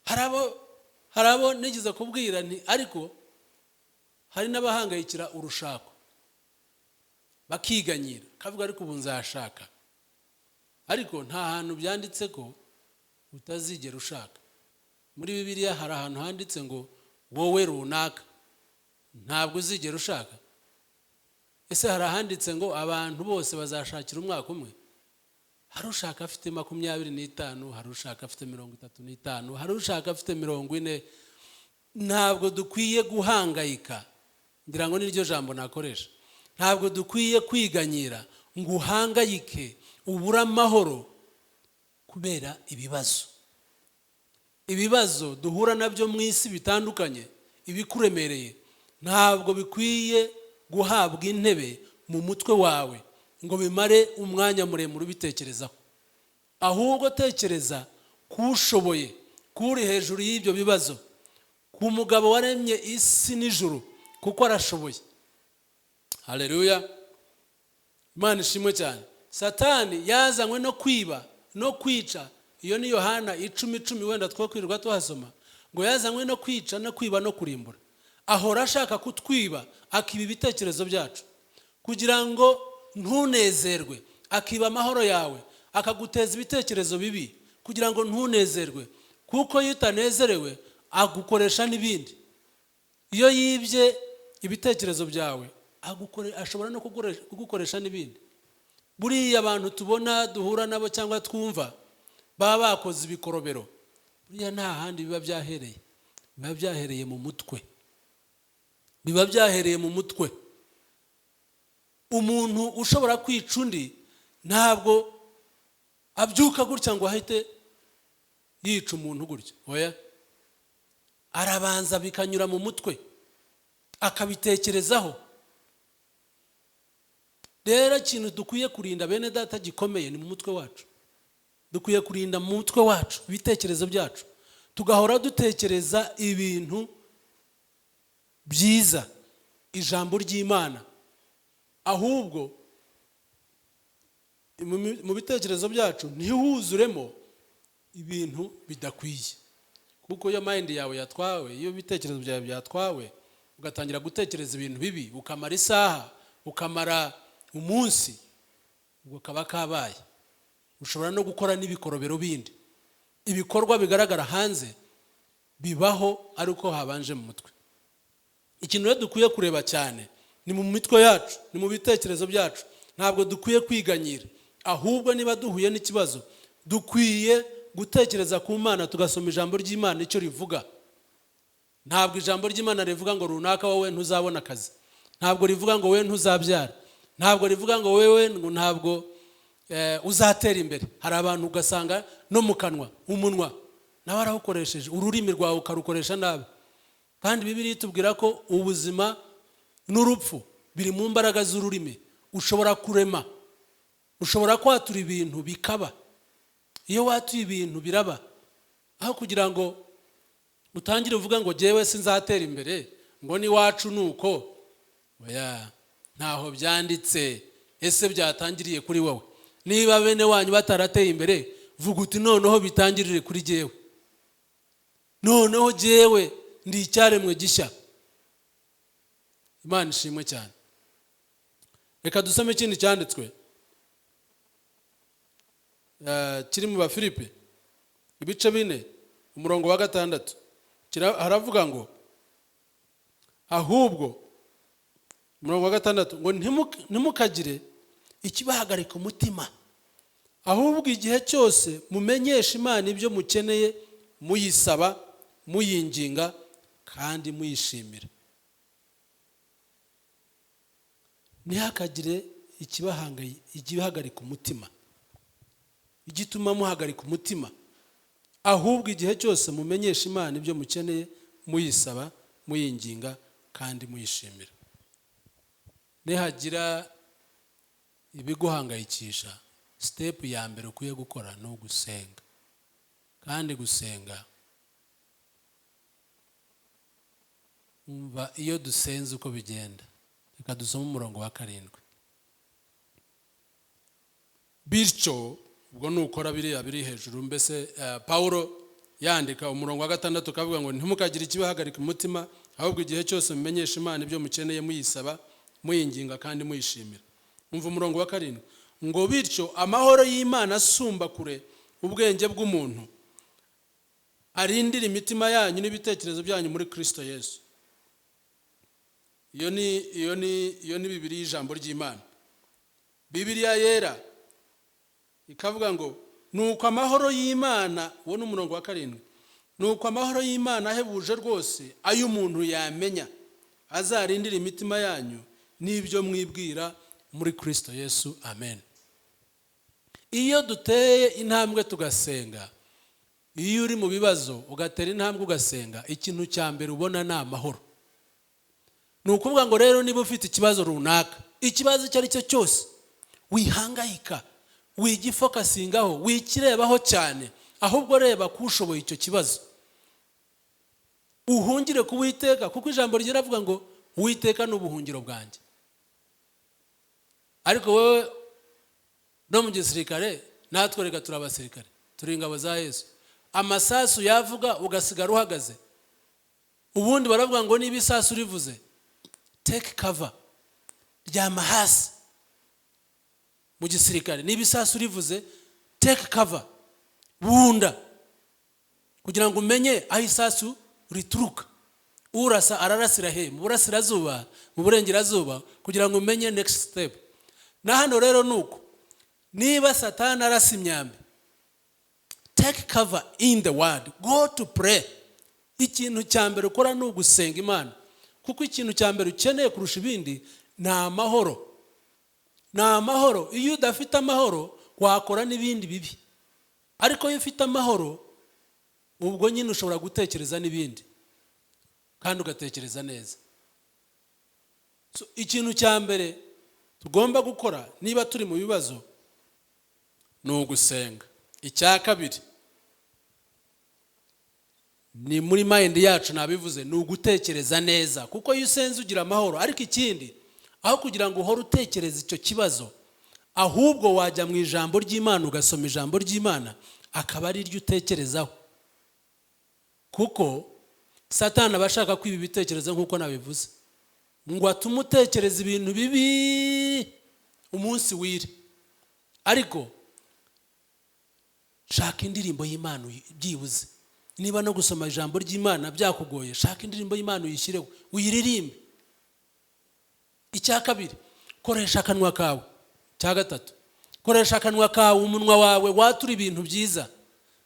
hari abo nigeze kubwira nti ariko hari n'abahangayikira urushako bakiganyira kavuga ariko ubu nzashaka, ariko nta hantu byanditse ko utazigera ushaka. Muri Bibiliya hari ahantu handitse ngo wowe runaka ntabwo uzigera ushaka. Ese hari ahanditse ngo abantu bose bazashakira umwaka umwe? Hari ushaka afite 25, hari ushaka afite 35, hari ushaka afite 40. Ntabwo dukwiye guhangayika, ngira ngo niryo jambo nakoresha. Ntabwo dukwiye kwiganyira ngo uhangayike ubura amahoro kubera ibibazo duhura nabyo mu isi bitandukanye, ibikuremereye. Ntabwo bikwiye guhabwa intebe mu mutwe wawe ngo bimare umwanya muremure ubitekerezaho. Ahubwo tekereza kushoboye, kuri hejuru y'ibyo bibazo, ku mugabo waremye isi n'ijuru, kuko arashoboye. Haleluya, Imana ishimwe cyane. Satani yazanywe no kwiba no kwica. Iyo ni Yohana 10:10, wenda twakwirirwa tuhasoma ngo yazanywe no kwica no kwiba no kurimbura. Ahora ashaka kutwiba, akiba ibitekerezo byacu kugira ngo ntunezerwe, akiba amahoro yawe, akaguteza ibitekerezo bibi kugira ngo ntunezerwe, kuko iyo utanezerewe agukoresha n'ibindi. Iyo yibye ibitekerezo byawe ashobora no kugukoresha n'ibindi. Buriya abantu tubona duhura nabo cyangwa twumva baba bakoze ibikorobero, buriya nta handi biba byahereye. Biba byahereye mu mutwe, biba byahereye mu mutwe. Umuntu ushobora kwica undi ntabwo abyuka gutya ngo ahite yica umuntu gutya, oya, arabanza bikanyura mu mutwe akabitekerezaho. Rero ikintu dukwiye kurinda bene data gikomeye ni mu mutwe wacu. Dukwiye kurinda mu mutwe wacu ibitekerezo byacu, tugahora dutekereza ibintu byiza, ijambo ry'Imana. Ahubwo mu bitekerezo byacu ntihuzuremo ibintu bidakwiye, kuko iyo mind yawe yatwawe, iyo bitekerezo byawe byatwawe, ugatangira gutekereza ibintu bibi, ukamara isaha, ukamara umunsi, ubwo kaba kabaye. Ushobora no gukora n'ibikorobero bindi. Ibikorwa bigaragara hanze bibaho ari uko habanje mu mutwe. Ikintu rero dukwiye kureba cyane ni mu mitwe yacu, ni mu bitekerezo byacu. Ntabwo dukwiye kwiganyira, ahubwo niba duhuye n'ikibazo dukwiye gutekereza ku Mana, tugasoma ijambo ry'Imana icyo rivuga. Ntabwo ijambo ry'Imana rivuga ngo runaka wowe ntuzabona akazi, ntabwo rivuga ngo wowe ntuzabyara, ntabwo rivuga ngo wowe ntabwo uzatera imbere. Hari abantu ugasanga no mu kanwa, umunwa nawe arawukoresheje, ururimi rwawe ukarukoresha nabi. Kandi Bibiliya itubwira ko ubuzima n'urupfu biri mu mbaraga z'ururimi. Ushobora kurema, ushobora kwatura ibintu bikaba. Iyo watuye ibintu biraba. Aho kugira ngo utangire uvuga ngo jewe sinzatera imbere, ngo ni wacu nuko, oya, ntaho byanditse. Ese byatangiriye kuri wowe? Niba bene wanyu batarateye imbere, vuga uti noneho bitangirire kuri jewe. Noneho jewe ndi icyaremwe gishya. Imana ishimwe cyane. Reka dusome ikindi cyanditswe kiri mu Bafilipi 4:6. Haravuga ngo ahubwo, umurongo wa 6, ngo ntimukagire ikibahagarika umutima, ahubwo igihe cyose mumenyesha Imana ibyo mukeneye, muyisaba, muyinginga kandi muyishimira. Ntihakagire ikibahagarika umutima, igituma muhagarika umutima, ahubwo igihe cyose mumenyesha Imana ibyo mukeneye, muyisaba, muyinginga kandi muyishimira. Nihagira ibiguhangayikisha, step ya mbere ukwiye gukora ni ugusenga. Kandi gusenga, umva iyo dusenze uko bigenda. Reka dusome umurongo wa 7. bityo ubwo nukora biriya biri hejuru mbese Paulo yandika umurongo wa 6 kavuga ngo ntimukagire ikibahagarika umutima ahubwo igihe cyose mumenyesha Imana ibyo mukeneye muyisaba muyinginga kandi muyishimira. Umva umurongo wa 7 ngo bityo amahoro y'Imana asumba kure ubwenge bw'umuntu arindira imitima yanyu n'ibitekerezo byanyu muri Kristo Yesu. Iyo ni Bibiliya y'ijambo ry'Imana. Bibiliya yera ikavuga ngo nuko amahoro y'Imana, wo n'umurongo wa 7, nuko amahoro y'Imana ahebuje rwose ayo umuntu yamenya azarindira imitima yanyu n'ibyo mwibwira muri Kristo Yesu. Amen. Iyo duteye intambwe tugasenga, iyo uri mu bibazo ugatera intambwe ugasenga, ikintu cya mbere ubona ni amahoro. Ni ukuvuga ngo rero niba ufite ikibazo runaka, ikibazo icyo ari cyo cyose, wihangayika, wigifokasingaho, wikirebaho cyane, ahubwo reba kushoboye icyo kibazo. Uhungire ku Uwiteka, kuko ijambo ryiravuga ngo Uwiteka ni ubuhungiro bwanjye. Ariko wowe no mu gisirikare, natwe reka turi abasirikare, turi ingabo za Yesu, amasasu yavuga ugasigara uhagaze. Ubundi baravuga ngo niba isasu rivuze take cover, ryama hasi. Mu gisirikare niba isasu rivuze take cover, bunda, kugira ngo umenye aho isasu rituruka. Urasa ararasira he, mu burasirazuba, mu burengerazuba, kugira ngo umenye next step. Na hano rero nuko niba Satani arasa imyambi, take cover in the word, go to pray. Ikintu cya mbere ukora ni ugusenga Imana, kuko ikintu cya mbere ukeneye kurusha ibindi ni amahoro. Ni amahoro. Iyo udafite amahoro wakora n'ibindi bibi, ariko iyo ufite amahoro ubwo nyine ushobora gutekereza n'ibindi kandi ugatekereza neza. Ikintu cya mbere tugomba gukora niba turi mu bibazo ni ugusenga. Icya kabiri ni muri mind yacu, nabivuze, ni ugutekereza neza, kuko iyo usenze ugira amahoro. Ariko ikindi, aho kugira ngo uhore utekereza icyo kibazo, ahubwo wajya mu ijambo ry'Imana ugasoma ijambo ry'Imana, akaba ari ryo utekerezaho. Kuko Satani aba ashaka kwiba ibitekerezo nk'uko nabivuze, ngo atume utekereza ibintu bibi umunsi wire. Ariko shaka indirimbo y'Imana byibuze. Niba no gusoma ijambo ry'Imana byakugoye, shaka indirimbo y'Imana uyishyireho, uyiririmbe. Icya kabiri, koresha akanwa kawe. Cya gatatu, koresha akanwa kawe, umunwa wawe watura ibintu byiza,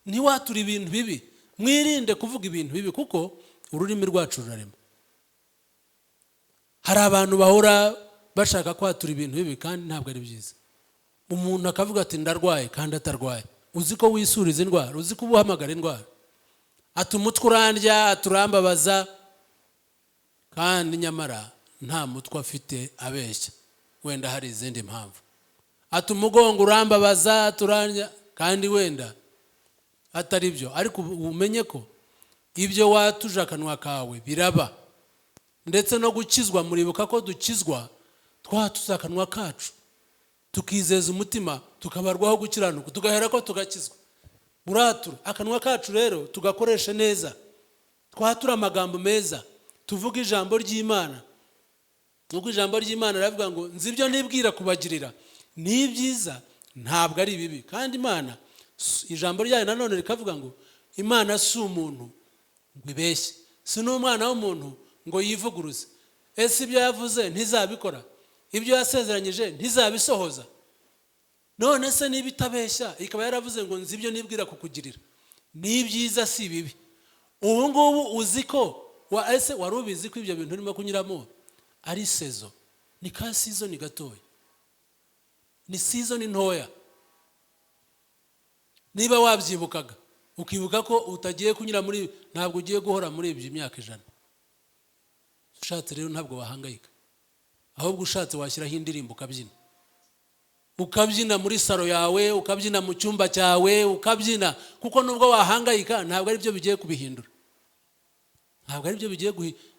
ntiwatura ibintu bibi. Mwirinde kuvuga ibintu bibi, kuko ururimi rwacu rurarema. Hari abantu bahora bashaka kwatura ibintu bibi kandi ntabwo ari byiza. Umuntu akavuga ati ndarwaye kandi atarwaye. Uzi ko wisuriza indwara, uzi ko ubuhamagara indwara. Ati umutwe urandya, aturambabaza, kandi nyamara nta mutwe afite abeshya, wenda hari izindi mpamvu. Ati umugongo urambabaza, aturandya, kandi wenda atari byo. Ariko umenye ko ibyo watuje akanwa kawe biraba. Ndetse no gukizwa, muribuka ko dukizwa twatuze akanwa kacu, tukizeza umutima, tukabarwaho gukiranuka, tugahera ko tugakizwa. Uratura akanwa kacu rero tugakoresha neza, twatura amagambo meza, tuvuga ijambo ry'Imana. Nuko ijambo ry'Imana ravuga ngo nzi ibyo nibwira kubagirira ni byiza, ntabwo ari bibi. Kandi Imana, ijambo ryayo nanone rikavuga ngo Imana si umuntu ngo ibeshye, si n'umwana w'umuntu ngo yivuguruze. Ese ibyo yavuze ntizabikora? Ibyo yasezeranyije ntizabisohoza? None se niba itabeshya ikaba yaravuze ngo nzi ibyo nibwira kukugirira ni byiza si bibi, ubu ngubu uzi ko ese wari ubizi ko ibyo bintu urimo kunyuramo ari sezo? Ni ka season gatoya, ni season ntoya. Niba wabyibukaga ukibuka ko utagiye kunyura muri, ntabwo ugiye guhora muri ibyo imyaka 100. Ushatse rero ntabwo wahangayika, ahubwo ushatse washyiraho indirimbo ukabyina. Ukabyina muri saro yawe, ukabyina mu cyumba cyawe, ukabyina, kuko nubwo wahangayika ntabwo ari byo bigiye kubihindura. Ntabwo ari byo bigiye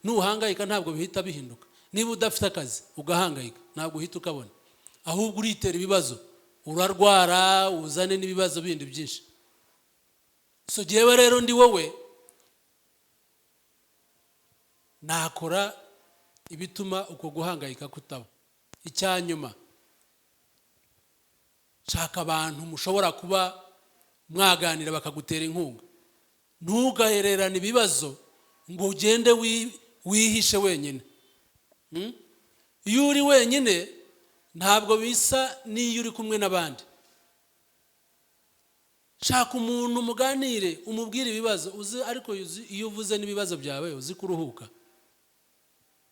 nuhangayika ntabwo bihita bihinduka. Niba udafite akazi ugahangayika ntabwo uhita ukabona, ahubwo uritera ibibazo urarwara uzane n'ibibazo bindi byinshi. So jewe rero ndi wowe nakora ibituma uko guhangayika kutaba. Icyanyuma, shaka abantu mushobora kuba mwaganira bakagutera inkunga. Ntugahererane ibibazo ngo ugende wihishe wenyine. Iyo uri wenyine ntabwo bisa n'iyo uri kumwe n'abandi. Shaka umuntu muganire, umubwire ibibazo uzi, ariko iyo uvuze n'ibibazo byawe uzi kuruhuka.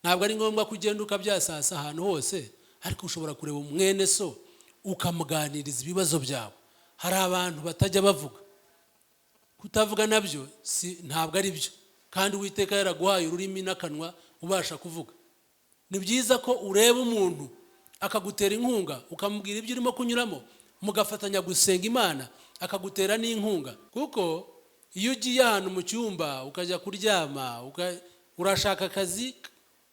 Ntabwo ari ngombwa kugenda ukabyasasa ahantu hose, ariko ushobora kureba umwene so ukamuganiriza ibibazo byawe. Hari abantu batajya bavuga. Kutavuga nabyo ntabwo ari byo, kandi Uwiteka yaraguhaye ururimi n'akanwa ubasha kuvuga. Ni byiza ko ureba umuntu akagutera inkunga, ukamubwira ibyo urimo kunyuramo, mugafatanya gusenga Imana, akagutera n'inkunga. Kuko iyo ugiye ahantu mu cyumba ukajya kuryama, urashaka akazi,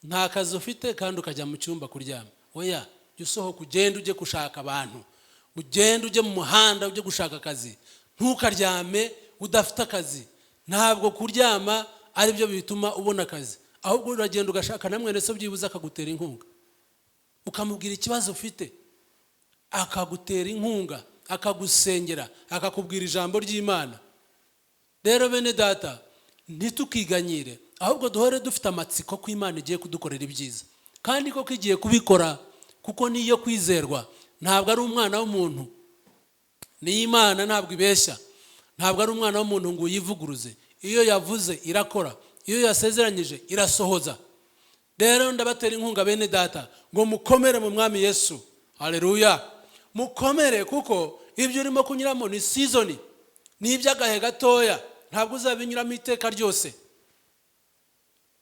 nta kazi ufite kandi ukajya mu cyumba kuryama. Oya, jya usohoka ugende ujye gushaka abantu, ugende ujye mu muhanda ujye gushaka akazi. Ntukaryame udafite akazi. Ntabwo kuryama ari byo bituma ubona akazi, ahubwo uragenda ugashaka na mwene so byibuze akagutera inkunga, ukamubwira ikibazo ufite, akagutera inkunga, akagusengera, akakubwira ijambo ry'Imana. Rero bene data, ntitukiganyire, ahubwo duhore dufite amatsiko ko Imana igiye kudukorera ibyiza, kandi koko igiye kubikora, kuko niyo kwizerwa. Ntabwo ari umwana w'umuntu, ni Imana, ntabwo ibeshya. Ntabwo ari umwana w'umuntu ngo uyivuguruze. Iyo yavuze irakora, iyo yasezeranyije irasohoza. Rero ndabatera inkunga bene data ngo mukomere mu Mwami Yesu. Haleluya. Mukomere, kuko ibyo urimo kunyuramo ni season, ni iby'agahe gatoya, ntabwo uzabinyuramo iteka ryose.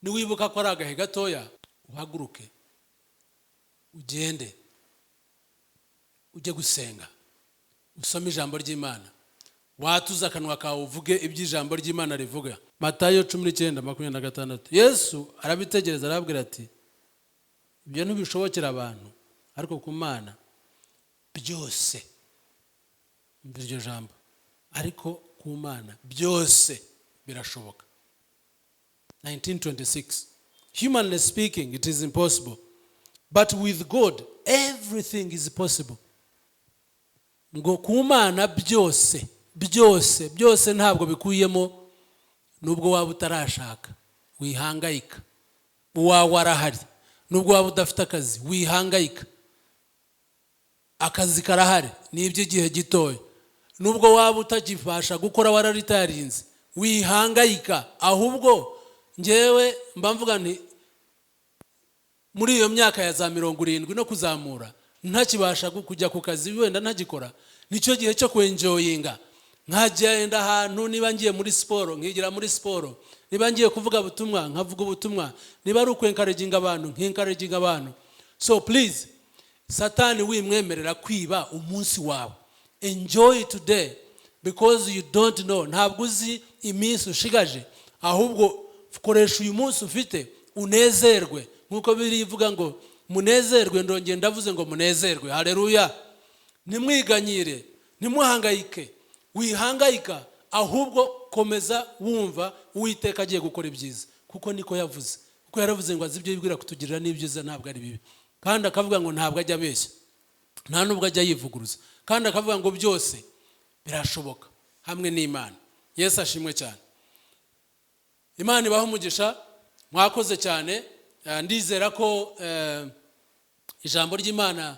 Niwibuka ko ari agahe gatoya, uhaguruke ugende ujye gusenga, usome ijambo ry'Imana, watuza akanwa kawe uvuge iby'ijambo ry'Imana rivuga. Matayo 19:26. Yesu arabitegereza arabwira ati, ibyo ntibishobokera abantu, ariko ku Mana byose. Iryo jambo, ariko ku Mana byose birashoboka. 19:26. Humanly speaking, it is impossible, but with God everything is possible. Ngo ku Mana byose, byose, byose ntabwo bikuyemo nubwo waba utarashaka, wihangayika. Uwawe arahari, nubwo waba udafite akazi, wihangayika. Akazi karahari, ni iby'igihe gitoya. Nubwo waba utagifasha gukora, wararitarinze, wihangayika. Ahubwo njyewe mba mvuga nti, muri iyo myaka ya za 70 no kuzamura, ntakibasha kujya ku kazi, wenda ntagikora, nicyo gihe cyo kwenjoyinga. Nkagenda ahantu, niba ngiye muri siporo nkigira muri siporo, niba ngiye kuvuga ubutumwa nkavuga ubutumwa, niba ari ukwencouraginga abantu nkencouraginga abantu. So please, Satani wimwemerera kwiba umunsi wawe. Enjoy today, because you don't know, ntabwo uzi iminsi ushigaje. Ahubwo koresha uyu munsi ufite unezerwe, nkuko biri ivuga ngo munezerwe. Ndongeye ndavuze ngo munezerwe. Haleluya. Nimwiganyire, nimuhangayike, wihangayika, ahubwo komeza wumva Uwiteka agiye gukora ibyiza, kuko niko yavuze. Kuko yaravuze ngo azi ibyo yibwira kutugirira n'ibyiza, ntabwo ari bibi. Kandi akavuga ngo ntabwo ajya abeshya, nta nubwo ajya yivuguruza. Kandi akavuga ngo byose birashoboka hamwe n'Imana. Yesu ashimwe cyane. Imana ibahe umugisha. Mwakoze cyane. Ndizera ko ijambo ry'Imana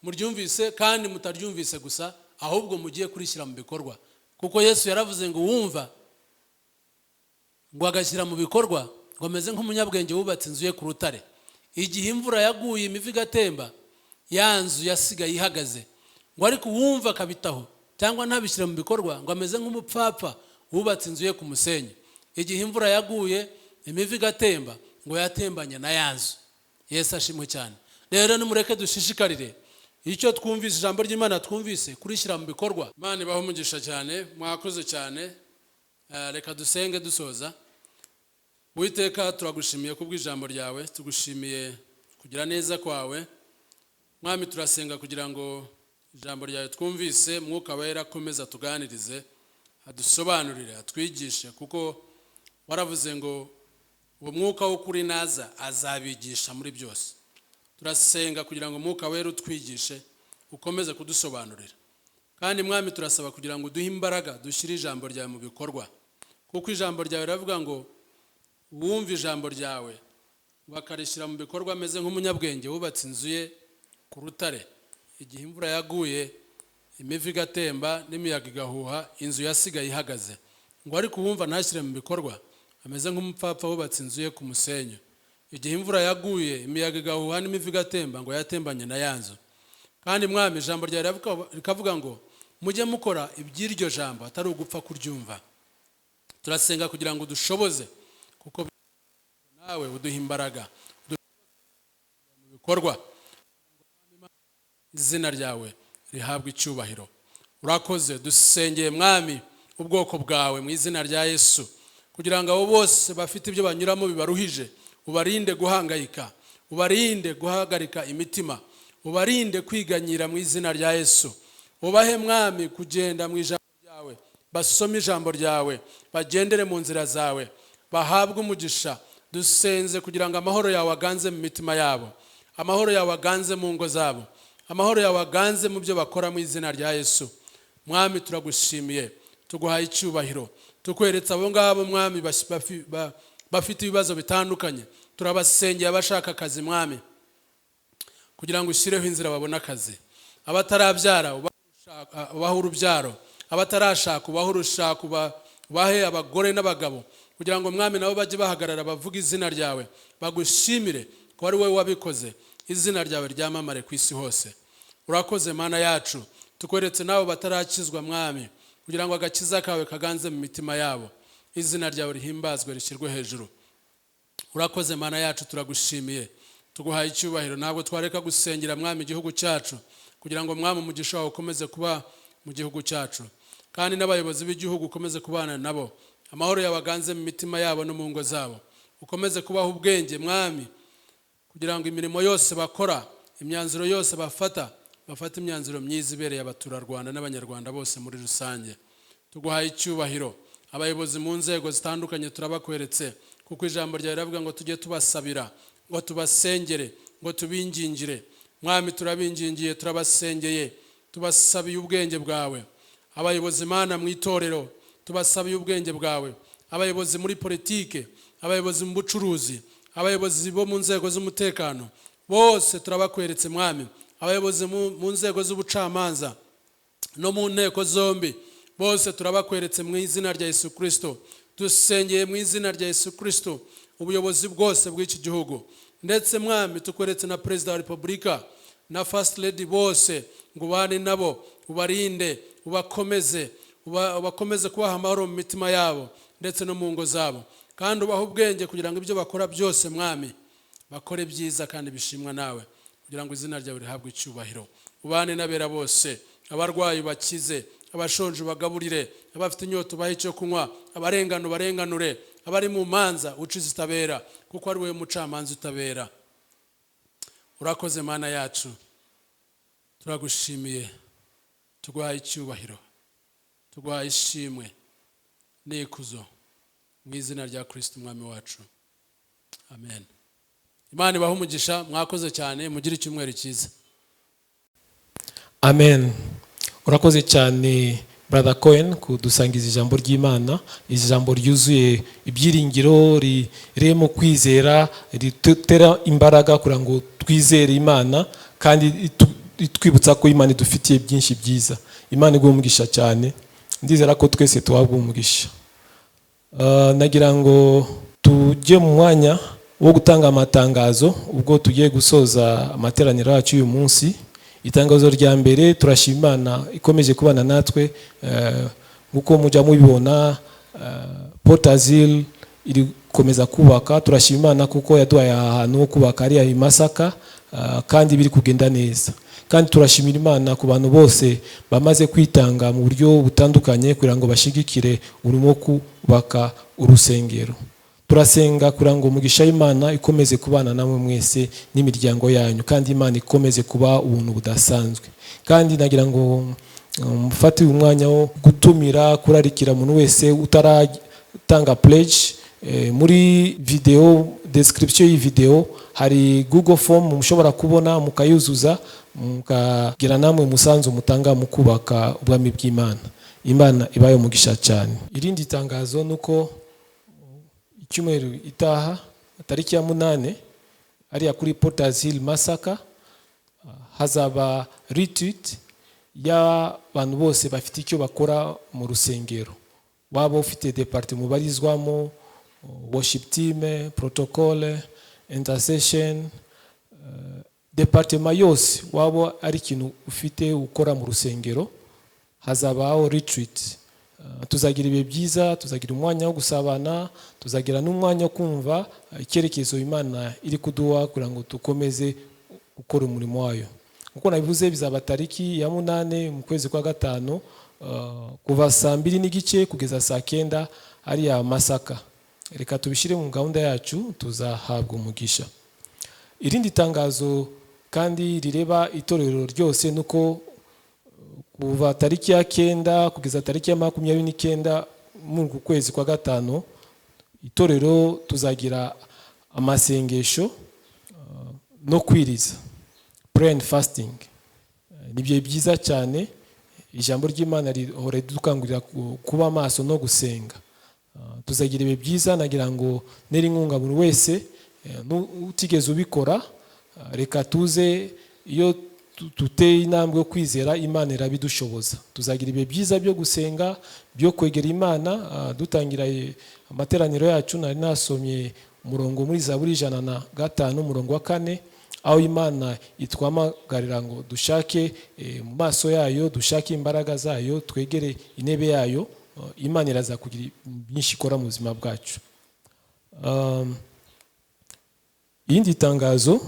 muryumvise, kandi mutaryumvise gusa, ahubwo mugiye kurishyira mu bikorwa. Kuko Yesu yaravuze ngo wumva ngo agashyira mu bikorwa, ngo ameze nk'umunyabwenge wubatse inzu ye ku rutare. Igihe imvura yaguye imivu igatemba, ya nzu yasigaye ihagaze. Ngo ariko wumva akabitaho cyangwa ntabishyire mu bikorwa, ngo ameze nk'umupfapfa wubatse inzu ye ku musenyi. Igihe imvura yaguye imivu igatemba, ngo yatembanye na ya nzu. Yesu ashimwe cyane. Rero nimureke dushishikarire icyo twumvise, ijambo ry'Imana twumvise, kurishyira mu bikorwa. Imana ibahe umugisha cyane. Mwakoze cyane. Reka dusenge dusoza. Uwiteka, turagushimiye kubw'ijambo ryawe, tugushimiye kugira neza kwawe. Mwami, turasenga kugira ngo ijambo ryawe twumvise, mwuka wera akomeza tuganirize, adusobanurire, atwigishe, kuko waravuze ngo uwo mwuka w'ukuri naza azabigisha muri byose. Turasenga kugira ngo mwuka wera utwigishe, ukomeze kudusobanurira. Kandi mwami turasaba kugira ngo duhe imbaraga dushyire ijambo ryawe mu bikorwa, kuko ijambo ryawe riravuga ngo uwumva ijambo ryawe bakarishyira mu bikorwa ameze nk'umunyabwenge wubatse inzu ye ku rutare. Igihe imvura yaguye, imivu igatemba n'imiyaga igahuha, inzu yasigaye ihagaze. Ngo ariko uwumva ntashyire mu bikorwa ameze nk'umupfapfa wubatse inzu ye ku musenyi. Igihe imvura yaguye, imiyaga igahuha n'imivu igatemba, ngo yatembanye na ya nzu. Kandi mwami ijambo ryawe rikavuga ngo mujye mukora iby'iryo jambo, atari ugupfa kuryumva. Turasenga kugira ngo dushoboze, kuko nawe uduha imbaraga mu bikorwa. Izina ryawe rihabwa icyubahiro. Urakoze, dusengeye mwami ubwoko bwawe mu izina rya Yesu, kugira ngo abo bose bafite ibyo banyuramo bibaruhije, ubarinde guhangayika, ubarinde guhagarika imitima, ubarinde kwiganyira mu izina rya Yesu. Ubahe mwami kugenda mu ijambo ryawe, basome ijambo ryawe, bagendere mu nzira zawe, bahabwe umugisha. Dusenze kugira ngo amahoro yawe aganze mu mitima yabo, amahoro yawe aganze mu ngo zabo, amahoro yawe aganze mu byo bakora mu izina rya Yesu. Mwami turagushimiye, tuguhaye icyubahiro, tukweretse abo ngabo mwami bafite ibibazo bitandukanye. Turabasengeye abashaka akazi mwami, kugira ngo ushyireho inzira babone akazi. Abatarabyara ubahe urubyaro, abatarashaka ubahe urushako, ubahe abagore n'abagabo, kugira ngo mwami nabo bajye bahagarara bavuga izina ryawe, bagushimire ko ari wowe wabikoze, izina ryawe ryamamare ku isi hose. Urakoze Mana yacu, tukweretse nabo batarakizwa mwami, kugira ngo agakiza kawe kaganze mu mitima yabo, izina ryawe rihimbazwe rishyirwe hejuru. Urakoze Mana yacu, turagushimiye, tuguhaye icyubahiro. Ntabwo twareka gusengera mwami igihugu cyacu, kugira ngo mwami umugisha wawe ukomeze kuba mu gihugu cyacu, kandi n'abayobozi b'igihugu ukomeze kubana nabo, amahoro yawe aganze mu mitima yabo no mu ngo zabo, ukomeze kubaha ubwenge mwami, kugira ngo imirimo yose bakora, imyanzuro yose bafata imyanzuro myiza ibereye abaturarwanda n'abanyarwanda bose muri rusange. Tuguhaye icyubahiro. Abayobozi mu nzego zitandukanye turabakweretse, kuko ijambo ryawe riravuga ngo tujye tubasabira, ngo tubasengere, ngo tubingingire. Mwami turabingingiye, turabasengeye, tubasabiye ubwenge bwawe. Abayobozi Mana mu itorero tubasabiye ubwenge bwawe, abayobozi muri politike, abayobozi mu bucuruzi, abayobozi bo mu nzego z'umutekano, bose turabakweretse mwami. Abayobozi mu nzego z'ubucamanza no mu nteko zombi, bose turabakweretse mu izina rya Yesu Kristo. Dusengeye mu izina rya Yesu Kristo ubuyobozi bwose bw'iki gihugu, ndetse mwami tukweretse na Perezida wa Repubulika na First Lady bose, ngo ubane nabo, ubarinde, ubakomeze, ubakomeze kubaha amahoro mu mitima yabo ndetse no mu ngo zabo, kandi ubaha ubwenge kugira ngo ibyo bakora byose mwami bakore byiza kandi bishimwa nawe, kugira ngo izina ryawe rihabwe icyubahiro. Ubane n'abera bose, abarwayi bakize, abashonje bagaburire, abafite inyota ubahe icyo kunywa, abarengano barenganure, abari mu manza ucize itabera, kuko ari wowe mucamanza utabera. Urakoze Mana yacu, turagushimiye, tuguhaye icyubahiro, tuguhaye ishimwe n'ikuzo mu izina rya Kristo umwami wacu, amen. Imana ibahe umugisha, mwakoze cyane, mugire icyumweru cyiza. Amen. Urakoze cyane Brother Cohen kudusangiza ijambo ry'Imana, ijambo ryuzuye ibyiringiro, ririmo kwizera, ritera imbaraga kugira ngo twizere Imana, kandi twibutsa ko Imana idufitiye byinshi byiza. Imana iguhe umugisha cyane, ndizera ko twese tuhabwa umugisha. Nagira ngo tujye mu mwanya wo gutanga amatangazo ubwo tugiye gusoza amateraniro yacu uyu munsi. Itangazo rya mbere, turashima Imana ikomeje kubana natwe, nkuko mujya mubibona Port Azil iri komeza kubaka. Turashima Imana kuko yaduhaye ahantu ho kubaka ari i Masaka, kandi biri kugenda neza. Kandi turashimira Imana ku bantu bose bamaze kwitanga mu buryo butandukanye kugira ngo bashigikire urimo kubaka urusengero. Turasenga kugira ngo umugisha w'Imana ikomeze kubana namwe mwese n'imiryango yanyu, kandi Imana ikomeze kuba ubuntu budasanzwe. kandi nagira ngo mufate umwanya wo gutumira kurarikira umuntu wese utaratanga pledge. Muri video description y'iyi video hari Google form mushobora kubona mukayuzuza mukagira namwe umusanzu mutanga mu kubaka ubwami bw'Imana. Imana ibahe umugisha cyane. Irindi tangazo nuko icyumweru itaha tariki ya 8 ariya kuri Porters Hill Masaka hazaba retreat y'abantu bose bafite icyo bakora mu rusengero, waba ufite department mubarizwamo, worship team, protocol, intercession, department yose waba ari ikintu ufite ukora mu rusengero, hazabaho retreat. Tuzagira ibihe byiza, tuzagira umwanya wo gusabana, tuzagira n'umwanya wo kumva icyerekezo Imana iri kuduha kugira ngo dukomeze gukora umurimo wayo. Uko nabivuze bizaba tariki ya 8 mu kwezi kwa 5 kuva saa 2:30 kugeza saa 9 ari ya Masaka. Reka tubishire mu gahunda yacu, tuzahabwa umugisha. Irindi tangazo kandi rireba itorero ryose nuko kuva tariki ya 9 kugeza tariki ya 29 mu kwezi kwa 5 itorero tuzagira amasengesho no kwiriza, prayer and fasting. Nibyo byiza cyane, ijambo ry'Imana rihora dukangurira kuba maso no gusenga. Tuzagira ibihe byiza, nagira ngo neri inkunga buri wese utigeze ubikora, reka tuze iyo tuteye intambwe yo kwizera Imana irabidushoboza. Tuzagira ibihe byiza byo gusenga, byo kwegera Imana. Dutangira amateraniro yacu nari nasomye umurongo muri Zaburi 105 umurongo wa 4 aho Imana itwamagarira ngo dushake mu maso yayo, dushake imbaraga zayo, twegere intebe yayo. Imana iraza kugira byinshi ikora mu buzima bwacu. Iyindi tangazo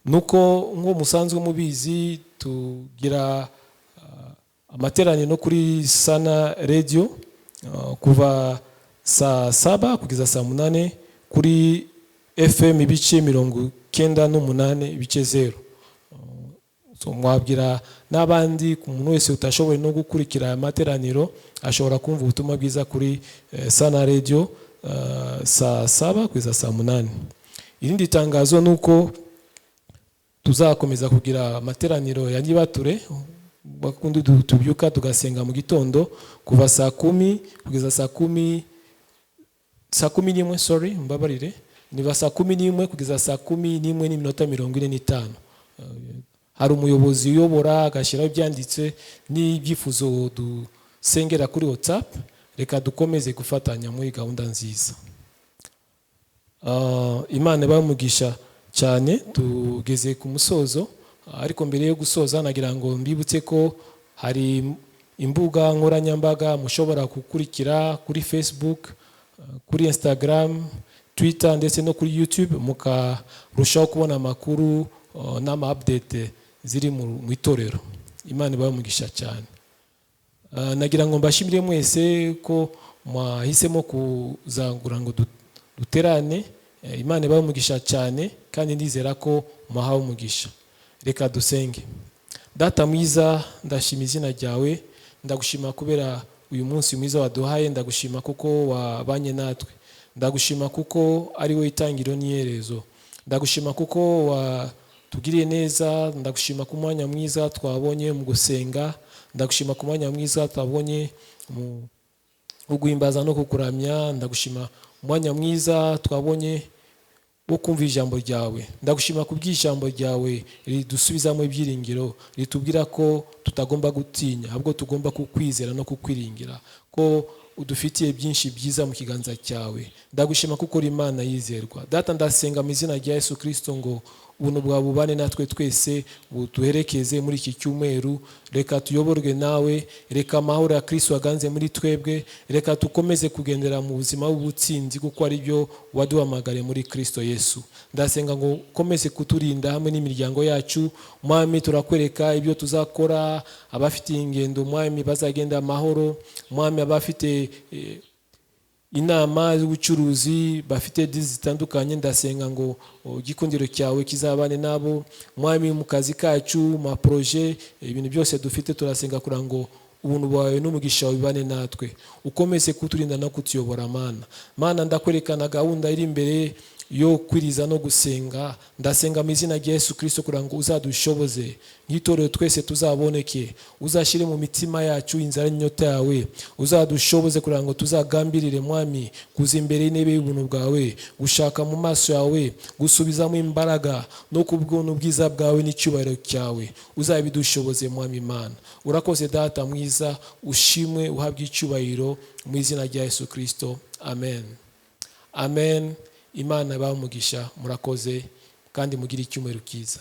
nuko ngo musanzwe mubizi tugira amateraniro no kuri Sana Radio kuva saa 7 kugeza saa 8 kuri FM ibice 98 ibice 0. So mwabwira n'abandi ku muntu wese utashoboye no gukurikira amateraniro ashobora kumva ubutumwa bwiza kuri Sana Radio saa 7 kugeza saa 8. Irindi tangazo nuko tuzakomeza kugira amateraniro ya Nyibature, bakundi tubyuka tugasenga mu gitondo kuva saa 10 kugeza saa 11 sorry mbabarire niba saa 11 kugeza saa 11:45. Hari umuyobozi uyobora agashyiraho ibyanditse n'ibyifuzo dusengera kuri WhatsApp. Reka dukomeze gufatanya muri gahunda nziza. Imana ibahe umugisha cyane. Tugeze ku musozo, ariko mbere yo gusoza nagira ngo mbibutse ko hari imbuga nkoranyambaga mushobora gukurikira kuri Facebook, kuri Instagram, Twitter ndetse no kuri YouTube, mukarushaho kubona amakuru n'ama update ziri mu itorero. Imana ibahe umugisha cyane. Nagira ngo mbashimire mwese ko mwahisemo kuzangura ngo duterane. Imana ibahe umugisha cyane kandi ndizera ko muhawe umugisha. Reka dusenge. Data mwiza, ndashima izina ryawe, ndagushima kubera uyu munsi mwiza waduhaye, ndagushima kuko wabanye natwe, ndagushima kuko ari we itangiriro n'iherezo, ndagushima kuko watugiriye neza, ndagushima ku mwanya mwiza twabonye mu gusenga, ndagushima ku mwanya mwiza twabonye mu guhimbaza no kukuramya, ndagushima umwanya mwiza twabonye wo kumva ijambo ryawe. Ndagushima kubw'ijambo ryawe ridusubizamo ibyiringiro, ritubwira ko tutagomba gutinya, ahubwo tugomba kukwizera no kukwiringira, ko udufitiye byinshi byiza mu kiganza cyawe. Ndagushima kuko uri Imana yizerwa. Data, ndasenga mu izina rya Yesu Kristo ngo ubuntu bwawe bubane natwe twese, butuherekeze muri iki cyumweru. Reka tuyoborwe nawe, reka amahoro ya Kristo aganze muri twebwe, reka tukomeze kugendera mu buzima bw'ubutsinzi kuko ari byo waduhamagare muri Kristo Yesu. Ndasenga ngo ukomeze kuturinda hamwe n'imiryango yacu. Mwami, turakwereka ibyo tuzakora, abafite ingendo Mwami bazagenda amahoro, Mwami abafite inama z'ubucuruzi bafite dizi zitandukanye, ndasenga ngo igikundiro cyawe kizabane nabo mwami, mu kazi kacu, ma projet, ibintu byose dufite turasenga kugira ngo ubuntu bwawe n'umugisha wawe bibane natwe, ukomeze kuturinda no kutuyobora. Mana ndakwerekana gahunda iri imbere yo kwiriza no gusenga, ndasenga mu izina rya Yesu Kristo kugira ngo uzadushoboze nk'itorero twese tuzaboneke, uzashyire mu mitima yacu inzara n'inyota yawe, uzadushoboze kugira ngo tuzagambirire mwami kuza imbere y'intebe y'ubuntu bwawe, gushaka mu maso yawe, gusubizamo imbaraga no ku bw'ubuntu bwiza bwawe n'icyubahiro cyawe, uzabidushoboze mwami Imana. Urakoze data mwiza, ushimwe uhabwe icyubahiro mu izina rya Yesu Kristo, amen. Amen. Imana ibahe umugisha, murakoze kandi mugire icyumweru cyiza.